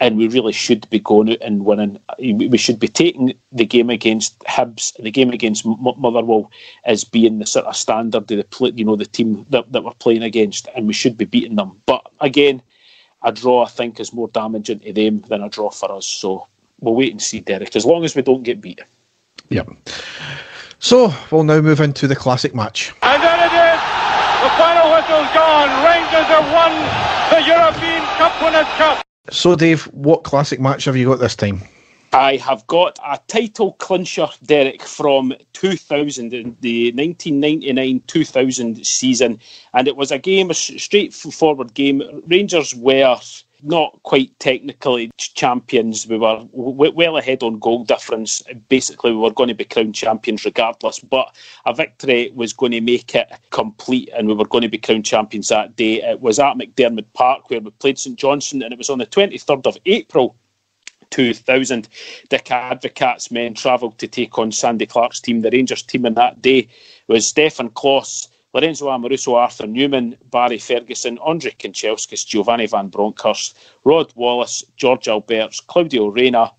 And we really should be going out and winning. We should be taking the game against Hibs, the game against Motherwell, as being the sort of standard of the team that we're playing against, and we should be beating them. But again, a draw I think is more damaging to them than a draw for us. So we'll wait and see, Derek, as long as we don't get beat. Yep. So we'll now move into the classic match. And there it is! The final whistle's gone. Rangers have won the European Cup Winners' Cup. So, Dave, what classic match have you got this time? I have got a title clincher, Derek, from 2000, the 1999-2000 season, and it was a straightforward game. Rangers were not quite technically champions. We were well ahead on goal difference. Basically, we were going to be crowned champions regardless, but a victory was going to make it complete, and we were going to be crowned champions that day. It was at McDermott Park where we played St Johnstone, and it was on the 23rd of April 2000. Dick Advocaat's men travelled to take on Sandy Clark's team. The Rangers team on that day was Stefan Klos, Lorenzo Amoruso, Arthur Newman, Barry Ferguson, Andre Kanchelskis, Giovanni Van Bronckhorst, Rod Wallace, George Alberts, Claudio Reyna,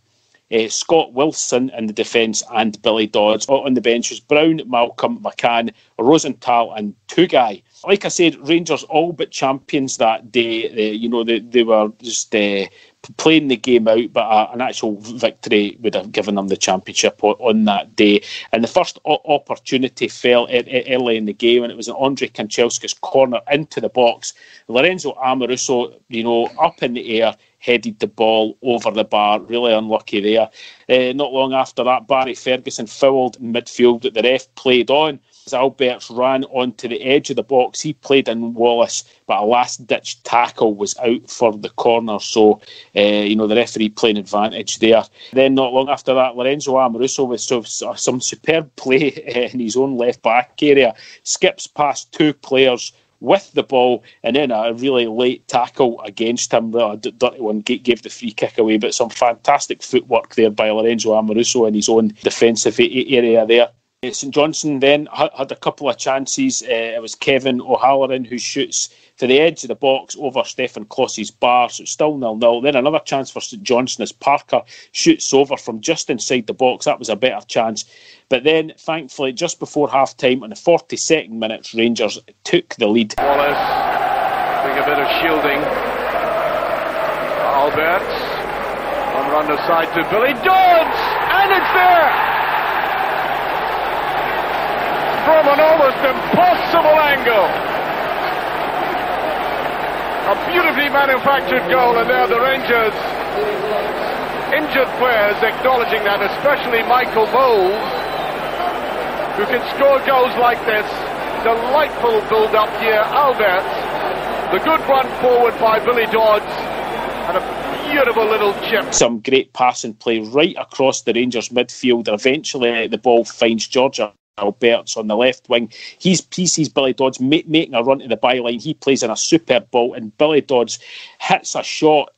Scott Wilson in the defence, and Billy Dodds. On the bench was Brown, Malcolm, McCann, Rosenthal and Tugai. Like I said, Rangers all but champions that day. They were just playing the game out, but an actual victory would have given them the championship on that day. And the first opportunity fell early in the game, and it was an Andre Kanchelskis corner into the box. Lorenzo Amoruso, up in the air, headed the ball over the bar. Really unlucky there. Not long after that, Barry Ferguson fouled in midfield that the ref played on. As Alberts ran onto the edge of the box, he played in Wallace, but a last-ditch tackle was out for the corner. So, the referee playing advantage there. Then not long after that, Lorenzo Amoruso, with some superb play in his own left-back area, skips past two players with the ball, and then a really late tackle against him. A dirty one gave the free kick away, but some fantastic footwork there by Lorenzo Amoruso in his own defensive area there. St Johnstone then had a couple of chances. It was Kevin O'Halloran who shoots to the edge of the box over Stefan Kloss's bar, so it's still 0-0. Then another chance for St Johnstone as Parker shoots over from just inside the box. That was a better chance. But then, thankfully, just before half-time, on the 42nd minute, Rangers took the lead. Wallace doing a bit of shielding. Alberts on run aside to Billy Dodds, and it's there! From an almost impossible angle. A beautifully manufactured goal, and there the Rangers injured players acknowledging that, especially Michael Bowles, who can score goals like this. Delightful build-up here. Alberts, the good run forward by Billy Dodds, and a beautiful little chip. Some great passing play right across the Rangers midfield. Eventually the ball finds George Alberts on the left wing. He sees Billy Dodds making a run to the byline. He plays in a superb ball, and Billy Dodds hits a shot,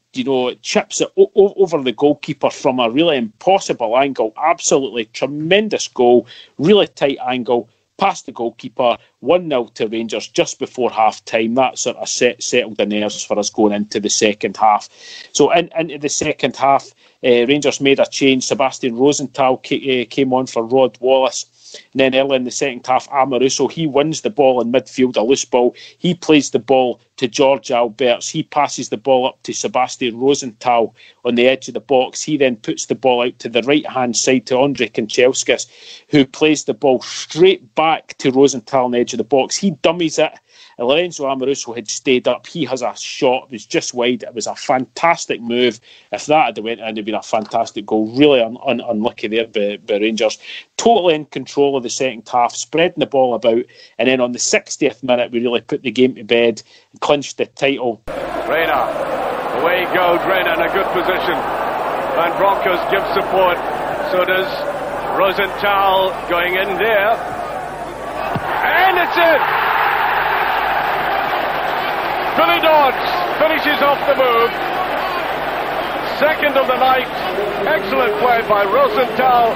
chips it over the goalkeeper from a really impossible angle. Absolutely tremendous goal, really tight angle, past the goalkeeper. 1-0 to Rangers just before half-time. That sort of settled the nerves for us going into the second half. So into the second half, Rangers made a change. Sebastian Rosenthal came on for Rod Wallace. And then early in the second half, Amoruso, he wins the ball in midfield, a loose ball. He plays the ball to George Alberts. He passes the ball up to Sebastian Rosenthal on the edge of the box. He then puts the ball out to the right-hand side to Andre Kanchelskis, who plays the ball straight back to Rosenthal on the edge of the box. He dummies it. Lorenzo Amoruso had stayed up. He has a shot. It was just wide. It was a fantastic move. If that had went in, it would have been a fantastic goal. Really unlucky there by Rangers. Totally in control of the second half, spreading the ball about. And then on the 60th minute, we really put the game to bed and clinched the title. Reyna, away goes Reyna in a good position. Van Bronckhorst gives support. So does Rosenthal going in there. And it's in! Billy Dodds finishes off the move. Second of the night. Excellent play by Rosenthal,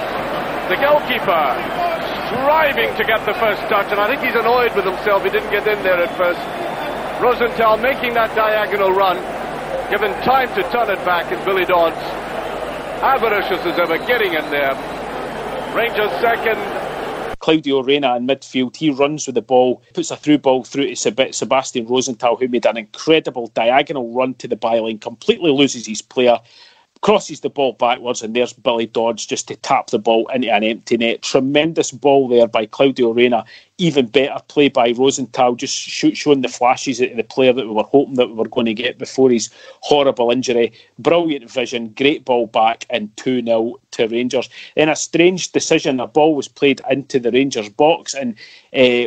the goalkeeper, striving to get the first touch, and I think he's annoyed with himself he didn't get in there at first. Rosenthal making that diagonal run, given time to turn it back, and Billy Dodds, avaricious as ever, getting in there. Rangers second. Claudio Reyna in midfield, he runs with the ball, puts a through ball through to Sebastian Rosenthal, who made an incredible diagonal run to the byline, completely loses his player, crosses the ball backwards, and there's Billy Dodds just to tap the ball into an empty net. Tremendous ball there by Claudio Reyna, even better play by Rosenthal, just showing the flashes of the player that we were hoping that we were going to get before his horrible injury. Brilliant vision, great ball back, and 2-0 to Rangers. Then a strange decision, a ball was played into the Rangers box, and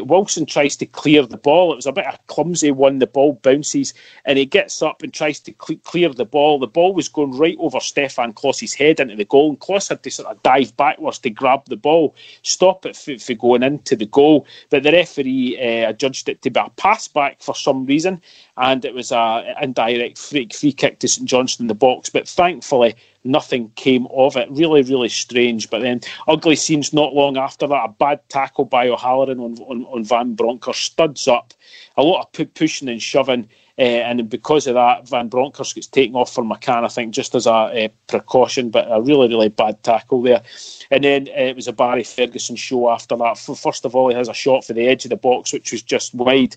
Wilson tries to clear the ball. It was a bit of a clumsy one. The ball bounces and he gets up and tries to clear the ball. The ball was going right over Stefan Kloss's head into the goal, and Kloss had to sort of dive backwards to grab the ball, stop it for going into the goal. But the referee judged it to be a pass back for some reason, and it was an indirect free kick to St Johnstone in the box. But thankfully, nothing came of it. Really, really strange. But then, ugly scenes not long after that. A bad tackle by O'Halloran on Van Bronckhorst. Studs up. A lot of pushing and shoving. And because of that, Van Bronckhorst gets taken off for McCann, I think, just as a precaution. But a really, really bad tackle there. And then it was a Barry Ferguson show after that. First of all, he has a shot for the edge of the box, which was just wide.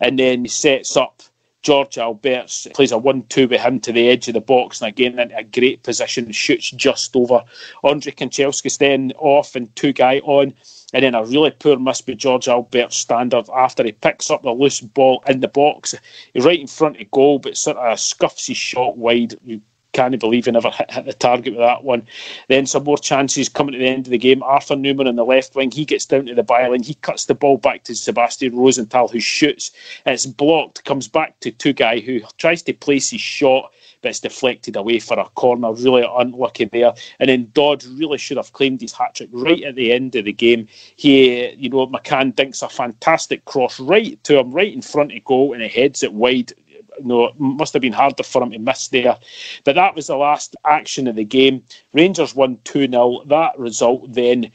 And then he sets up George Alberts, plays a 1-2 with him to the edge of the box, and again into a great position, shoots just over. Andre Kanchelskis then off and 2-guy on. And then a really poor miss by George Albert's standard after he picks up the loose ball in the box. He's right in front of goal, but sort of scuffs his shot wide. You can't believe he never hit the target with that one. Then some more chances coming to the end of the game. Arthur Newman on the left wing, he gets down to the byline. He cuts the ball back to Sebastian Rosenthal, who shoots. It's blocked, comes back to 2-guy, who tries to place his shot, but it's deflected away for a corner. Really unlucky there. And then Dodd really should have claimed his hat-trick right at the end of the game. McCann dinks a fantastic cross right to him, right in front of goal, and he heads it wide. It must have been harder for him to miss there. But that was the last action of the game. Rangers won 2-0. That result then,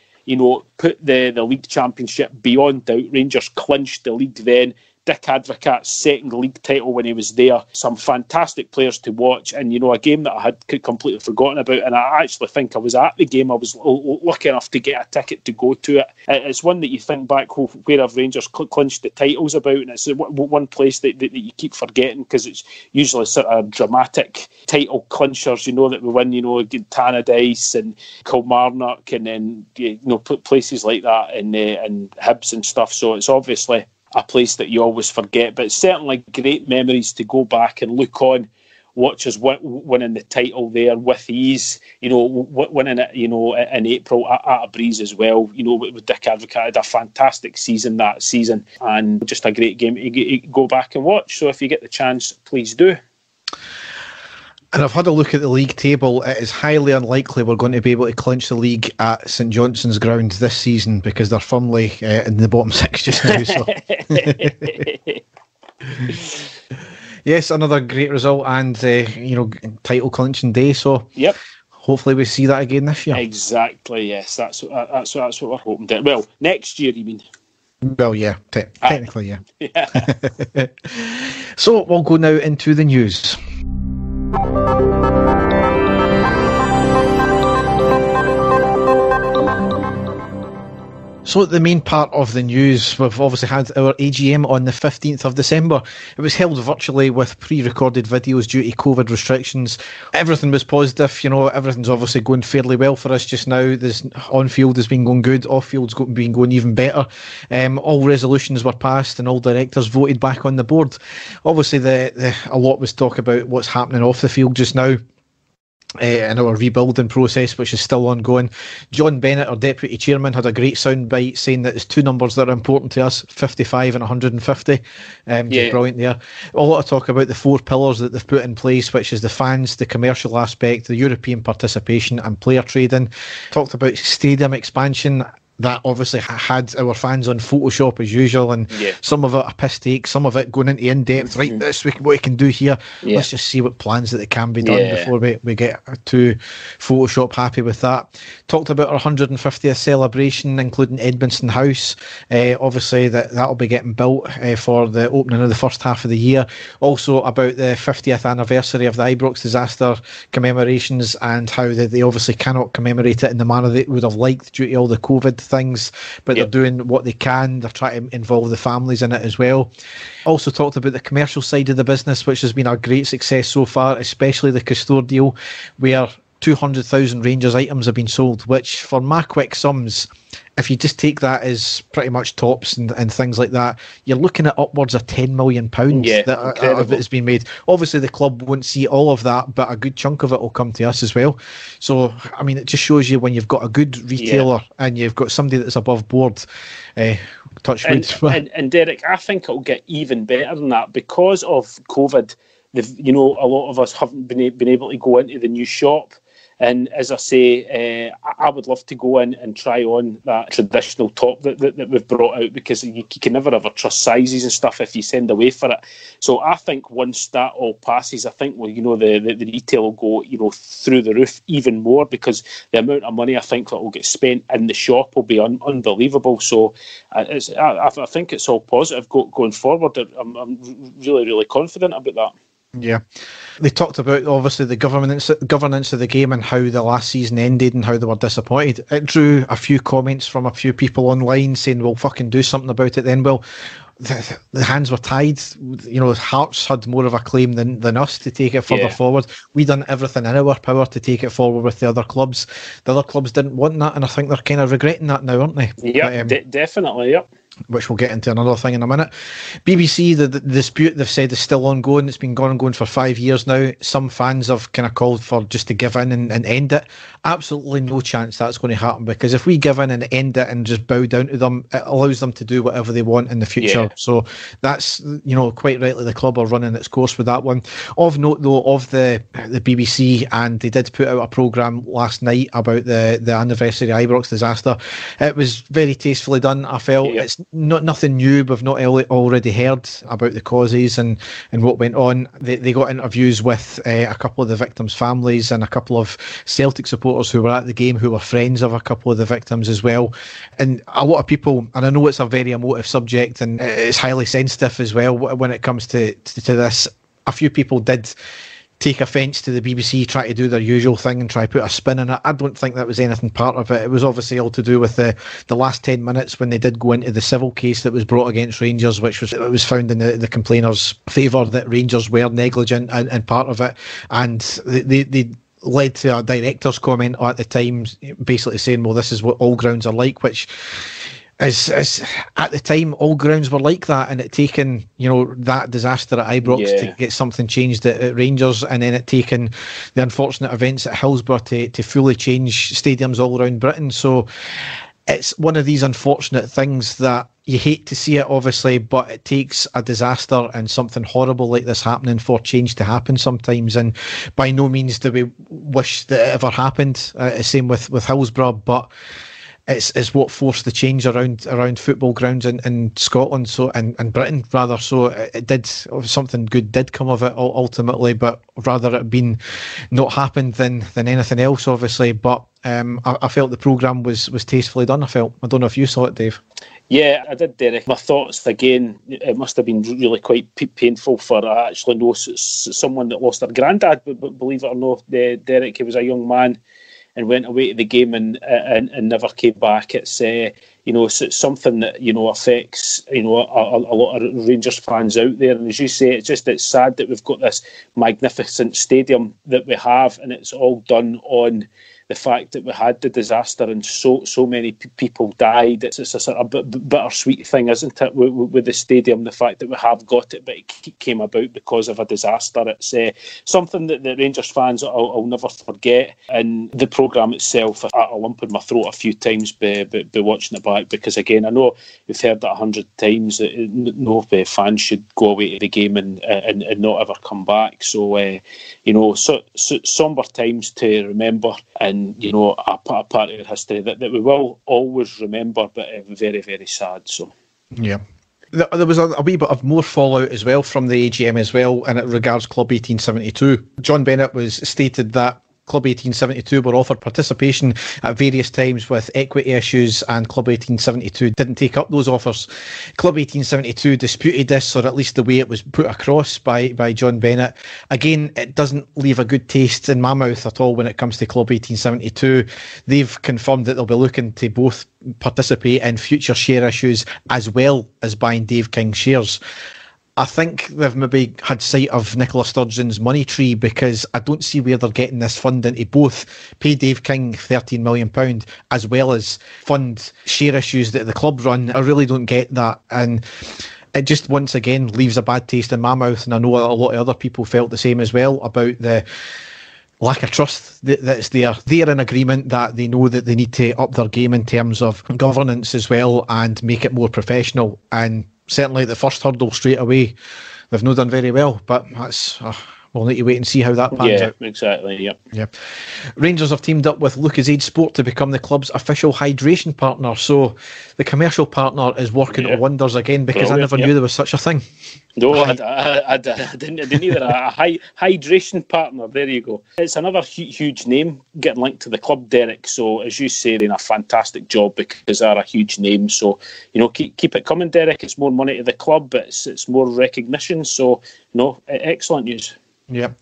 put the league championship beyond doubt. Rangers clinched the league then. Dick Advocaat's second league title when he was there. Some fantastic players to watch, and a game that I had completely forgotten about. And I actually think I was at the game. I was lucky enough to get a ticket to go to it. It's one that you think back where have Rangers clinched the titles about, and it's one place that you keep forgetting because it's usually sort of dramatic title clinchers. That we win. Tannadice and Kilmarnock, and then places like that, and Hibs and stuff. So it's obviously a place that you always forget, but certainly great memories to go back and look on, watch us winning the title there with ease, winning it, in April at a breeze as well. With Dick Advocaat, had a fantastic season that season, and just a great game to go back and watch. So if you get the chance, please do. And I've had a look at the league table. It is highly unlikely we're going to be able to clinch the league at St Johnstone's ground this season because they're firmly in the bottom 6 just now. So. Yes, another great result and title clinching day. So yep. Hopefully we see that again this year. Exactly. Yes, that's what we're hoping to. Well, next year, you mean? Well, yeah, technically, yeah. Yeah. So we'll go now into the news. So the main part of the news, we've obviously had our AGM on the 15th of December. It was held virtually with pre-recorded videos due to COVID restrictions. Everything was positive, everything's obviously going fairly well for us just now. This on-field has been going good, off-field's been going even better. All resolutions were passed and all directors voted back on the board. Obviously a lot was talk about what's happening off the field just now. In our rebuilding process, which is still ongoing. John Bennett, our deputy chairman, had a great soundbite saying that there's two numbers that are important to us, 55 and 150. Brilliant there. A lot of talk about the 4 pillars that they've put in place, which is the fans, the commercial aspect, the European participation and player trading. Talked about stadium expansion. That obviously had our fans on Photoshop as usual, and some of it a piss take, some of it going into in-depth, right, this week, what we can do here, let's just see what plans that it can be done before we get too Photoshop happy with that. Talked about our 150th celebration, including Edmondson House. Obviously that'll be getting built for the opening of the first half of the year. Also about the 50th anniversary of the Ibrox Disaster commemorations and how they obviously cannot commemorate it in the manner they would have liked due to all the COVID things, but they're doing what they can. They're trying to involve the families in it as well. Also talked about the commercial side of the business, which has been a great success so far, especially the Custore deal, where 200,000 Rangers items have been sold, which for my quick sums if you just take that as pretty much tops and things like that, you're looking at upwards of £10 million that has been made. Obviously, the club won't see all of that, but a good chunk of it will come to us as well. So, I mean, it just shows you when you've got a good retailer and you've got somebody that's above board. Touch wood. And Derek, I think it'll get even better than that because of COVID. A lot of us haven't been able to go into the new shop. And as I say, I would love to go in and try on that traditional top that we've brought out, because you can never ever trust sizes and stuff if you send away for it. So I think once that all passes, I think the retail will go through the roof even more, because the amount of money I think that will get spent in the shop will be unbelievable. So I think it's all positive going forward. I'm really, really confident about that. Yeah, they talked about obviously the governance of the game and how the last season ended and how they were disappointed. It drew a few comments from a few people online saying, "Well, fucking do something about it." Then, well, the hands were tied. Hearts had more of a claim than us to take it further forward. We done everything in our power to take it forward with the other clubs. The other clubs didn't want that, and I think they're kind of regretting that now, aren't they? Yeah, definitely. Yep. Which we'll get into another thing in a minute. BBC, the dispute they've said is still ongoing. It's been going for 5 years now. Some fans have kind of called for just to give in and end it. Absolutely no chance that's going to happen, because if we give in and end it and just bow down to them, it allows them to do whatever they want in the future. So that's, quite rightly, the club are running its course with that one. Of note, though, of the BBC, and they did put out a programme last night about the anniversary of Ibrox Disaster. It was very tastefully done, I felt. It's nothing new. We've not already heard about the causes and what went on. They got interviews with a couple of the victims' families and a couple of Celtic supporters who were at the game, who were friends of a couple of the victims as well. And a lot of people, and I know it's a very emotive subject and it's highly sensitive as well when it comes to this, a few people did take offence to the BBC try to do their usual thing and try to put a spin in it. I don't think that was anything part of it. It was obviously all to do with the last 10 minutes when they did go into the civil case that was brought against Rangers, which was found in the complainers' favour that Rangers were negligent and part of it. And they led to a director's comment at the time basically saying, well, this is what all grounds are like, which is at the time all grounds were like that, and it taken that disaster at Ibrox to get something changed at Rangers, and then it taken the unfortunate events at Hillsborough to fully change stadiums all around Britain. So it's one of these unfortunate things that you hate to see it, obviously, but it takes a disaster and something horrible like this happening for change to happen sometimes. And by no means do we wish that it ever happened. Same with Hillsborough, but it's what forced the change around football grounds in Scotland, so and Britain rather. So it did, something good did come of it ultimately, but rather it been not happened than anything else, obviously. But I felt the programme was tastefully done. I don't know if you saw it, Dave. Yeah, I did, Derek. My thoughts, again, it must have been really quite painful for, I actually know someone that lost their granddad, but believe it or not, Derek, he was a young man and went away to the game and never came back. It's it's something that affects a lot of Rangers fans out there. And as you say, it's sad that we've got this magnificent stadium that we have, and it's all done on the fact that we had the disaster and so many people died. It's a sort of bittersweet thing, isn't it, with the stadium, the fact that we have got it, but it came about because of a disaster. It's something that the Rangers fans I'll never forget. And the programme itself, I lump in my throat a few times by watching it back, because again, I know we've heard that 100 times that no fans should go away to the game and not ever come back. So somber times to remember, and a part of our history that we will always remember, but very, very sad. So yeah. There was a wee bit of more fallout as well from the AGM as well, and it regards Club 1872. John Bennett stated that Club 1872 were offered participation at various times with equity issues, and Club 1872 didn't take up those offers. Club 1872 disputed this, or at least the way it was put across by John Bennett. Again, it doesn't leave a good taste in my mouth at all when it comes to Club 1872. They've confirmed that they'll be looking to both participate in future share issues as well as buying Dave King shares. I think they've maybe had sight of Nicola Sturgeon's money tree, because I don't see where they're getting this funding to both pay Dave King £13 million as well as fund share issues that the club run. I really don't get that, and it just once again leaves a bad taste in my mouth, and I know a lot of other people felt the same as well about the lack of trust that's there. They're in agreement that they know that they need to up their game in terms of governance as well and make it more professional, and certainly the first hurdle straight away, they've not done very well, but that's we'll need to wait and see how that pans out. Yeah, exactly, yeah. Rangers have teamed up with Lucozade Sport to become the club's official hydration partner, so the commercial partner is working wonders again, because brilliant. I never knew there was such a thing. No, I didn't either. A hydration partner, there you go. It's another huge name getting linked to the club, Derek, so as you say, they're doing a fantastic job because they're a huge name, so keep it coming, Derek. It's more money to the club, it's more recognition, so excellent news. Yeah.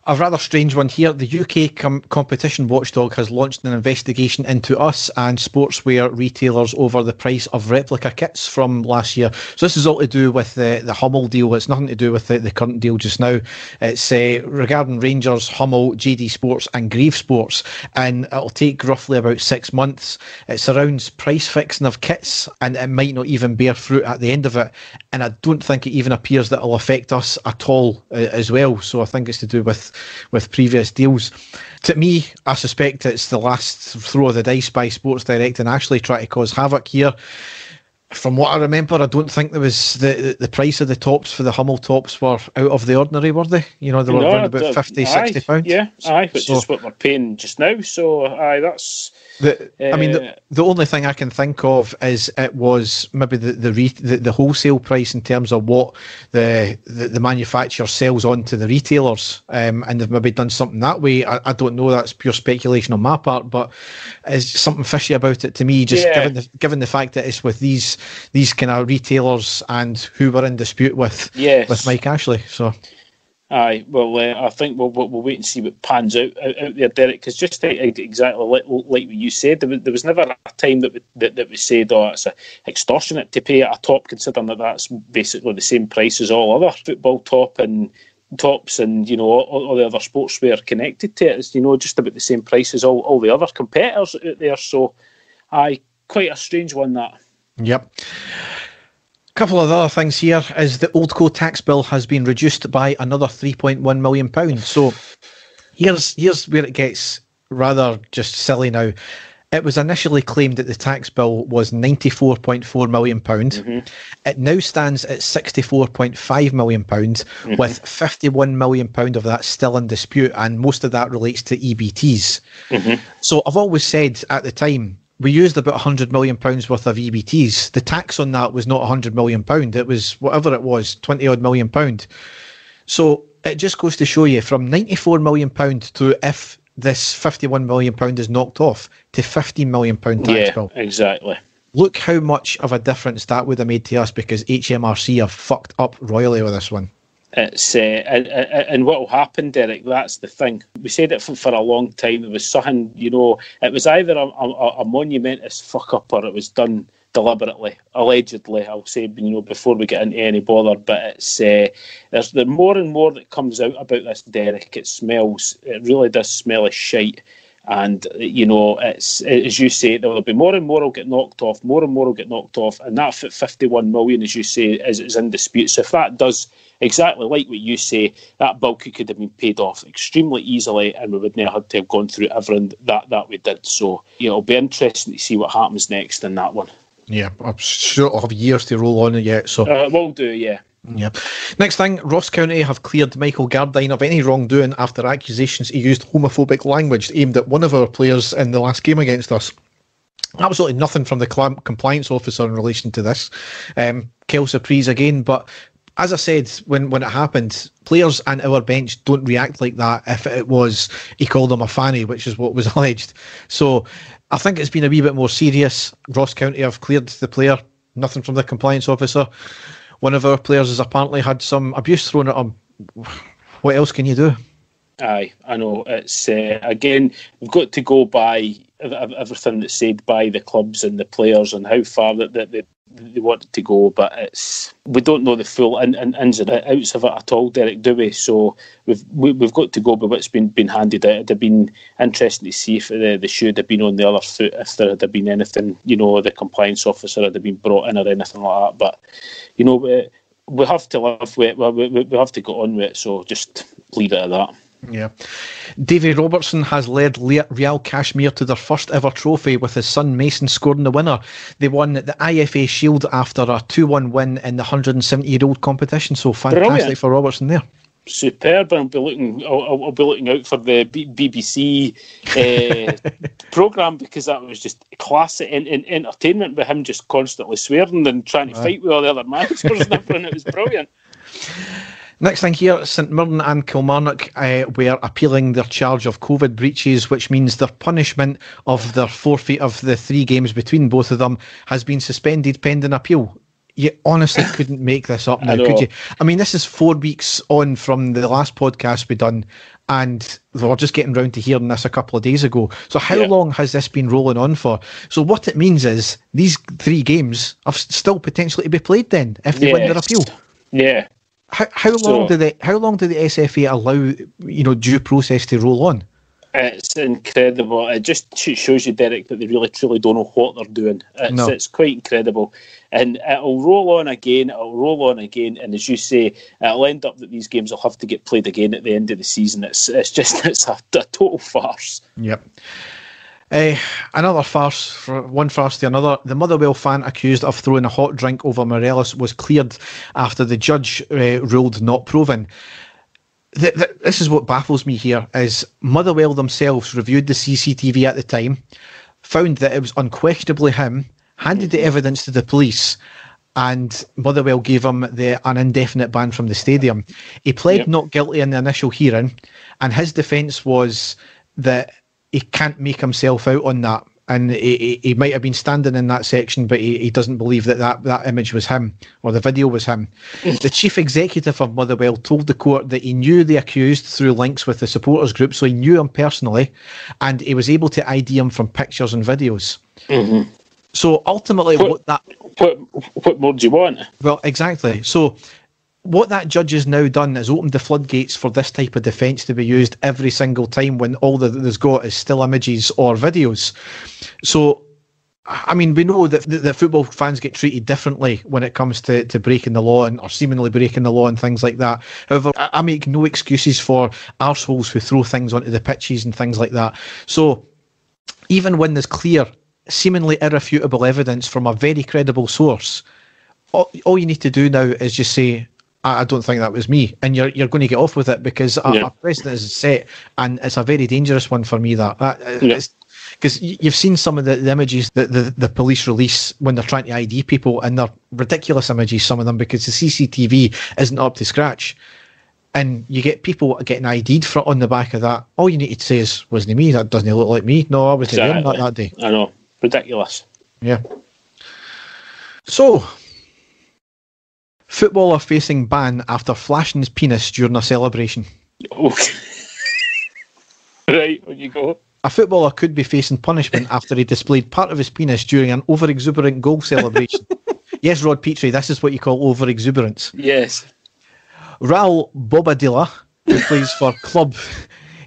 A rather strange one here. The UK competition watchdog has launched an investigation into us and sportswear retailers over the price of replica kits from last year. So this is all to do with the Hummel deal. It's nothing to do with the current deal just now. It's regarding Rangers, Hummel, JD Sports and Grieve Sports, and it'll take roughly about 6 months. It surrounds price fixing of kits, and it might not even bear fruit at the end of it. And I don't think it even appears that it'll affect us at all as well. So I think it's to do with previous deals. To me, I suspect it's the last throw of the dice by Sports Direct and Ashley trying to cause havoc here. From what I remember, I don't think there was the price of the tops for the Hummel tops were out of the ordinary, were they? They were around about £50-60. Yeah, which is what we're paying just now. So, that's... the only thing I can think of is it was maybe the wholesale price in terms of what the manufacturer sells on to the retailers, and they've maybe done something that way. I don't know, that's pure speculation on my part, but there's something fishy about it to me, just given the fact that it's with these kind of retailers and who we're in dispute with Mike Ashley. So. Aye, well, I think we'll wait and see what pans out there, Derek, because just exactly like what you said, there was never a time that we said, it's extortionate to pay at a top, considering that's basically the same price as all other football tops and all the other sportswear connected to it. It's just about the same price as all the other competitors out there. So, quite a strange one, that. Yep. Couple of other things here is the Oldco tax bill has been reduced by another £3.1 million. So here's where it gets rather just silly now. It was initially claimed that the tax bill was £94.4 million. Mm-hmm. It now stands at £64.5 million, with £51 million of that still in dispute, and most of that relates to EBTs. Mm-hmm. So I've always said at the time, we used about £100 million worth of EBTs. The tax on that was not £100 million. It was whatever it was, £20-odd million. So it just goes to show you, from £94 million to, if this £51 million is knocked off, to £15 million tax bill. Yeah, exactly. Look how much of a difference that would have made to us, because HMRC have fucked up royally with this one. It's and what will happen, Derek, that's the thing. We said it for a long time. There was something, it was either a monumentous fuck up, or it was done deliberately, allegedly, I'll say, before we get into any bother. But there's the more and more that comes out about this, Derek. It really does smell of shite. And, it's, as you say, there'll be more and more will get knocked off, and that 51 million, as you say, is in dispute. So if that does exactly like what you say, that bill could have been paid off extremely easily, and we wouldn't have had to have gone through everything that we did. So, it'll be interesting to see what happens next in that one. Yeah, I'm sure it'll have years to roll on it yet. So will do, yeah. Yeah. Next thing, Ross County have cleared Michael Gardine of any wrongdoing after accusations he used homophobic language aimed at one of our players in the last game against us. Absolutely nothing from the compliance officer in relation to this. Quelle surprise again, but as I said, when it happened, players and our bench don't react like that if it was he called them a fanny, which is what was alleged. So I think it's been a wee bit more serious. Ross County have cleared the player, nothing from the compliance officer. One of our players has apparently had some abuse thrown at him. What else can you do? Aye, I know. It's again, we've got to go by everything that's said by the clubs and the players, and how far that they wanted to go, but we don't know the full ins and outs of it at all, Derek, do we? So we've got to go by what's been handed out. It'd have been interesting to see if the shoe had been on the other foot, if there had been anything, the compliance officer had been brought in or anything like that. But we have to live with it. We have to go on with it. So just leave it at that. Yeah. Davy Robertson has led Real Kashmir to their first ever trophy, with his son Mason scoring the winner. They won the IFA Shield after a 2-1 win in the 170-year-old competition. So fantastic. Brilliant for Robertson there. Superb. I'll be looking out for the BBC programme, because that was just classic in entertainment, with him just constantly swearing and trying to fight with all the other managers and everything. It was brilliant. Next thing here, St Mirren and Kilmarnock were appealing their charge of COVID breaches, which means their punishment of their forfeit of the 3 games between both of them has been suspended pending appeal. You honestly couldn't make this up now, could you? I mean, this is 4 weeks on from the last podcast we done, and we were just getting round to hearing this a couple of days ago. So how long has this been rolling on for? So what it means is these 3 games are still potentially to be played then, if they win their appeal. Yeah. How long do the SFA allow due process to roll on? It's incredible. It just shows you, Derek, that they really truly don't know what they're doing. It's quite incredible, and it'll roll on again. And as you say, it'll end up that these games will have to get played again at the end of the season. It's a total farce. Yep. Another farce, from one farce to another. The Motherwell fan accused of throwing a hot drink over Morelos was cleared after the judge ruled not proven. This is what baffles me here, is Motherwell themselves reviewed the CCTV at the time, found that it was unquestionably him, handed the evidence to the police, and Motherwell gave him an indefinite ban from the stadium. He pled not guilty in the initial hearing, and his defence was that he can't make himself out on that, and he might have been standing in that section, but he doesn't believe that image was him, or the video was him. The chief executive of Motherwell told the court that he knew the accused through links with the supporters group, so he knew him personally, and he was able to ID him from pictures and videos. Mm-hmm. So ultimately, what more do you want? Well, exactly. So what that judge has now done is opened the floodgates for this type of defence to be used every single time when all that there's got is still images or videos. So, I mean, we know that football fans get treated differently when it comes to breaking the law or seemingly breaking the law and things like that. However, I make no excuses for arseholes who throw things onto the pitches and things like that. So, even when there's clear, seemingly irrefutable evidence from a very credible source, all you need to do now is just say, I don't think that was me, and you're going to get off with it, because a precedent is set, and it's a very dangerous one for me. Because you've seen some of the images that the police release when they're trying to ID people, and they're ridiculous images, some of them, because the CCTV isn't up to scratch, and you get people getting ID'd on the back of that. All you need to say is, wasn't me, that doesn't look like me. No, I wasn't there that day. I know, ridiculous. Yeah. So, footballer facing ban after flashing his penis during a celebration. Okay. Right, on you go. A footballer could be facing punishment after he displayed part of his penis during an over-exuberant goal celebration. Yes, Rod Petrie, this is what you call over-exuberance. Yes. Raul Bobadilla, who plays for Club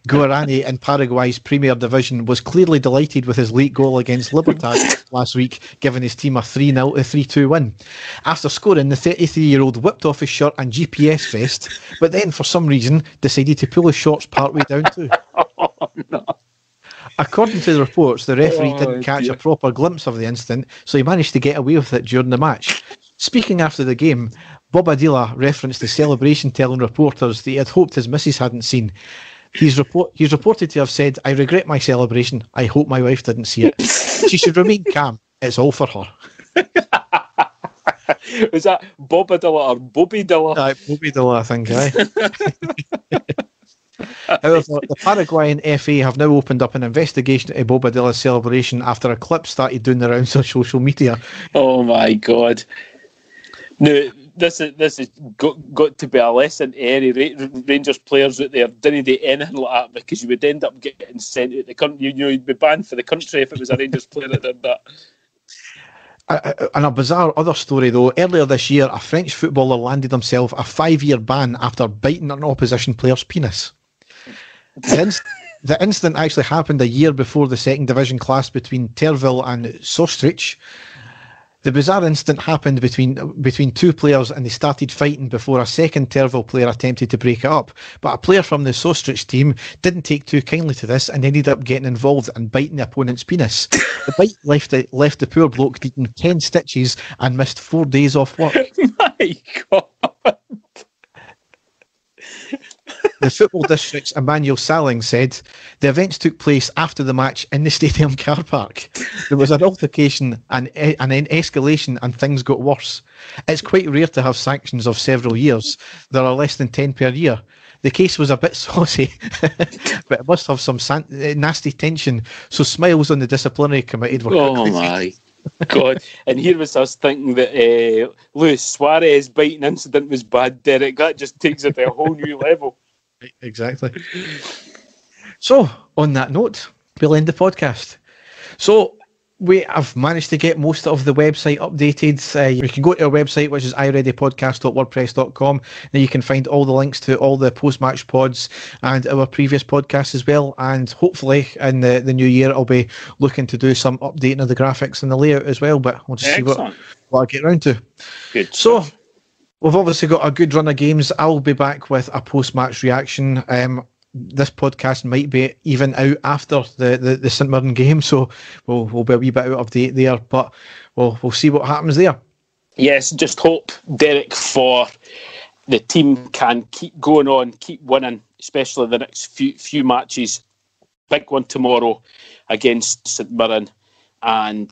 Guarani in Paraguay's Premier Division, was clearly delighted with his late goal against Libertad last week, giving his team a 3-2 win. After scoring, the 33-year-old whipped off his shirt and GPS vest, but then, for some reason, decided to pull his shorts partway down too. Oh, no. According to the reports, the referee didn't catch a proper glimpse of the incident, so he managed to get away with it during the match. Speaking after the game, Bobadilla referenced the celebration, telling reporters that he had hoped his missus hadn't seen. He's reported to have said, "I regret my celebration. I hope my wife didn't see it. She should remain calm. It's all for her." Was that Bobadilla or Bobadilla? Bobadilla, I think, aye. However, the Paraguayan FA have now opened up an investigation into Bobadilla's celebration after a clip started doing the rounds on social media. Oh my God. No, this has got to be a lesson to any Rangers players out there. Didn't do anything like that, because you would end up getting sent out the country. You'd be banned for the country if it was a Rangers player that did that. And a bizarre other story, though, earlier this year, a French footballer landed himself a 5-year ban after biting an opposition player's penis. The incident actually happened a year before the second division clash between Terville and Sostrich. The bizarre incident happened between two players, and they started fighting before a second Terville player attempted to break it up. But a player from the Sostrich team didn't take too kindly to this and ended up getting involved and biting the opponent's penis. The bite left the poor bloke needing 10 stitches and missed 4 days off work. My God. The Football District's Emmanuel Saling said, the events took place after the match in the stadium car park. There was an altercation and an escalation, and things got worse. It's quite rare to have sanctions of several years. There are less than 10 per year. The case was a bit saucy, but it must have some nasty tension, so smiles on the disciplinary committee were... Oh my God. And here was us thinking that Luis Suarez biting incident was bad, Derek. That just takes it to a whole new level. Exactly. So, on that note, we'll end the podcast. So, we have managed to get most of the website updated. You can go to our website, which is ireadypodcast.wordpress.com. There you can find all the links to all the post-match pods and our previous podcasts as well. And hopefully, in the new year, I'll be looking to do some updating of the graphics and the layout as well. But we'll just see what I get around to. Good. So, we've obviously got a good run of games. I'll be back with a post-match reaction. This podcast might be even out after the St Mirren game, so we'll be a wee bit out of date there, but we'll see what happens there. Yes, just hope, Derek, for the team can keep going on, keep winning, especially the next few matches. Big one tomorrow against St Mirren, and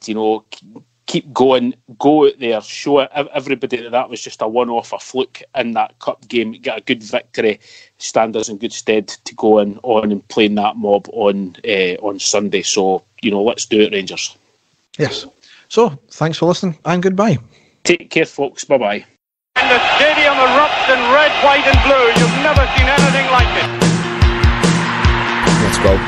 keep going, go out there, show everybody that was just a one-off, a fluke in that cup game, get a good victory, stand us in good stead to go on and play in that mob on Sunday. So, let's do it, Rangers. Yes. So, thanks for listening, and goodbye. Take care, folks. Bye-bye. And the stadium erupts in red, white and blue. You've never seen anything like it. Let's go.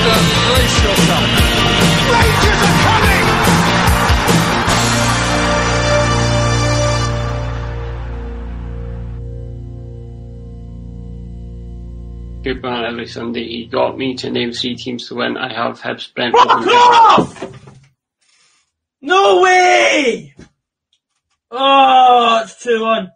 Brace yourself. Rangers are coming! Good man every Sunday. He got me to name 3 teams to win. I have Hibs, Brentford, and Liverpool. No way! Oh, it's 2-1.